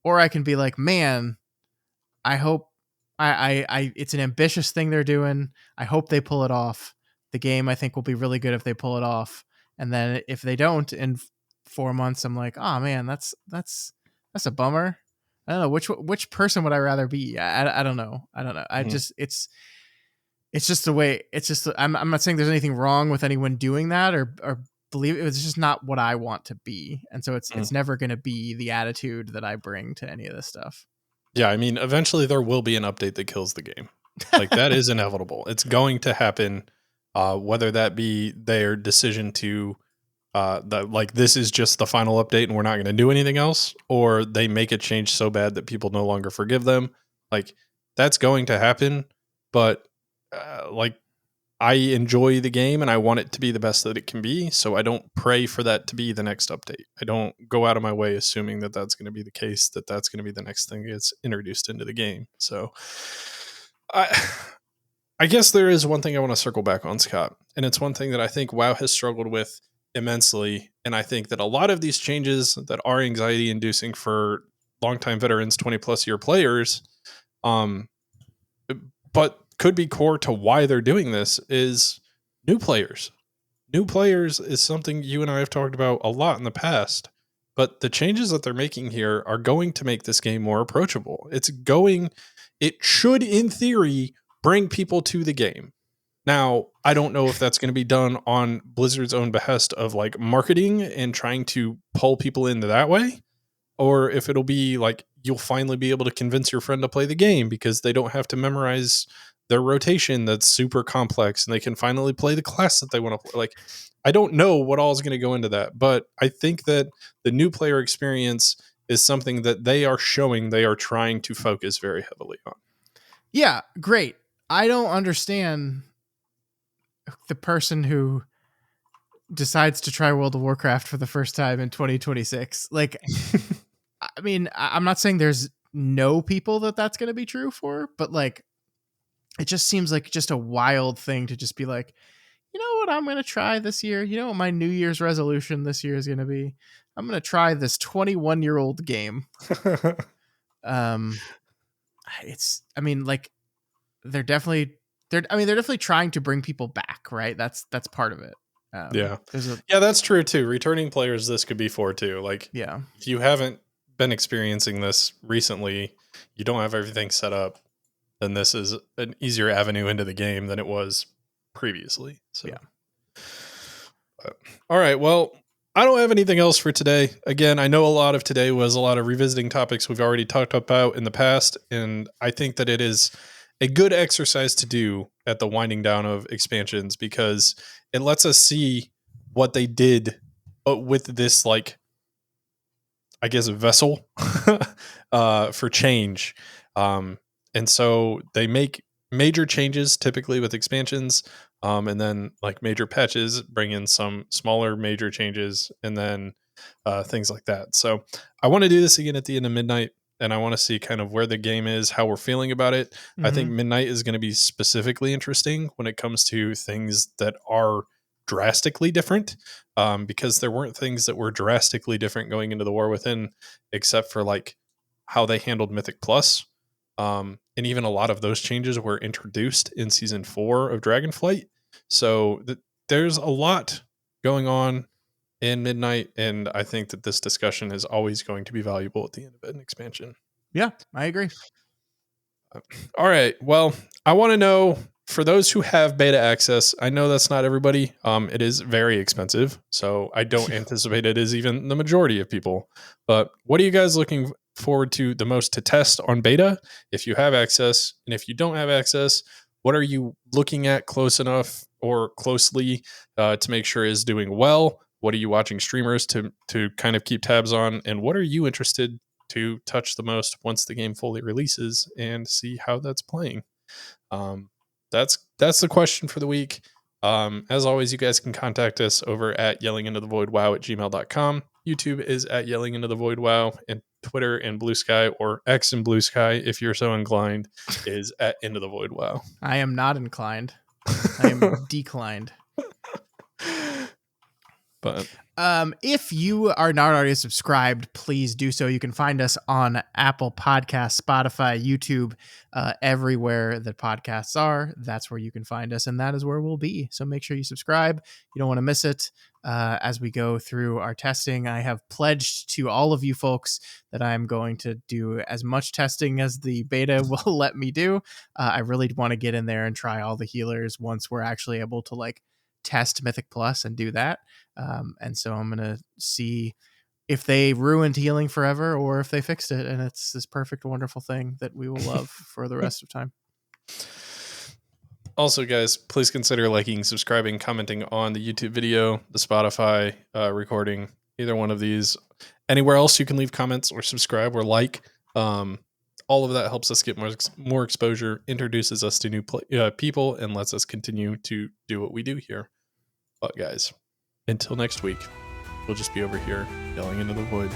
Or I can be like, man, I hope it's an ambitious thing they're doing. I hope they pull it off. The game I think will be really good if they pull it off. And then if they don't in 4 months, I'm like, oh man, that's a bummer. I don't know which person would I rather be. I don't know. I don't know. I just it's just the way it's just I'm not saying there's anything wrong with anyone doing that or believe it's just not what I want to be. And so it's never going to be the attitude that I bring to any of this stuff. Yeah, I mean, eventually there will be an update that kills the game. Like that is inevitable. It's going to happen, whether that be their decision to like this is just the final update and we're not going to do anything else, or they make a change so bad that people no longer forgive them. Like that's going to happen, but like I enjoy the game and I want it to be the best that it can be. So I don't pray for that to be the next update. I don't go out of my way assuming that that's going to be the case, that that's going to be the next thing that gets introduced into the game. So I guess there is one thing I want to circle back on, Scott. And it's one thing that I think WoW has struggled with immensely. And I think that a lot of these changes that are anxiety inducing for longtime veterans, 20 plus year players, but could be core to why they're doing this is new players. New players is something you and I have talked about a lot in the past, but the changes that they're making here are going to make this game more approachable. It should, in theory, bring people to the game. Now, I don't know if that's going to be done on Blizzard's own behest of like marketing and trying to pull people into that way, or if it'll be like you'll finally be able to convince your friend to play the game because they don't have to memorize their rotation that's super complex and they can finally play the class that they want to play. Like, I don't know what all is going to go into that, but I think that the new player experience is something that they are showing they are trying to focus very heavily on. Yeah, great. I don't understand the person who decides to try World of Warcraft for the first time in 2026. Like, I mean, I'm not saying there's no people that's going to be true for, but like, it just seems like just a wild thing to just be like, you know what I'm going to try this year? You know what my New Year's resolution this year is going to be? I'm going to try this 21-year-old game. I mean, like they're definitely trying to bring people back, right? That's part of it. Yeah, that's true too. Returning players, this could be for too. Like, yeah, if you haven't been experiencing this recently, you don't have everything set up, then this is an easier avenue into the game than it was previously. So, yeah. All right. Well, I don't have anything else for today. Again, I know a lot of today was a lot of revisiting topics we've already talked about in the past, and I think that it is a good exercise to do at the winding down of expansions because it lets us see what they did with this, like, I guess, vessel for change. And so they make major changes typically with expansions, and then like major patches bring in some smaller major changes, and then things like that. So I want to do this again at the end of midnight, and I want to see kind of where the game is, how we're feeling about it. I think midnight is going to be specifically interesting when it comes to things that are drastically different, because there weren't things that were drastically different going into the War Within, except for like how they handled Mythic Plus. And even a lot of those changes were introduced in season 4 of Dragonflight. So there's a lot going on in Midnight, and I think that this discussion is always going to be valuable at the end of an expansion. Yeah, I agree. All right. Well, I want to know, for those who have beta access, I know that's not everybody. It is very expensive, so I don't anticipate it is even the majority of people. But what are you guys looking forward to the most to test on beta if you have access? And if you don't have access, what are you looking at close enough or closely to make sure is doing well? What are you watching streamers to kind of keep tabs on? And what are you interested to touch the most once the game fully releases and see how that's playing? Um, that's the question for the week. As always, you guys can contact us over at yellingintothevoidwow@gmail.com. YouTube is at yellingintothevoidwow, and Twitter and Blue Sky, or X and Blue Sky, if you're so inclined, is at Into the Void Wow. I am not inclined. I am declined. But if you are not already subscribed, please do so. You can find us on Apple Podcasts, Spotify, YouTube, everywhere that podcasts are. That's where you can find us, and that is where we'll be. So make sure you subscribe. You don't want to miss it. As we go through our testing, I have pledged to all of you folks that I'm going to do as much testing as the beta will let me do. I really want to get in there and try all the healers once we're actually able to like test Mythic Plus and do that. And so I'm going to see if they ruined healing forever or if they fixed it. And it's this perfect, wonderful thing that we will love for the rest of time. Also, guys, please consider liking, subscribing, commenting on the YouTube video, the Spotify recording, either one of these. Anywhere else you can leave comments or subscribe or like. All of that helps us get more exposure, introduces us to new people, and lets us continue to do what we do here. But guys, until next week, we'll just be over here yelling into the void.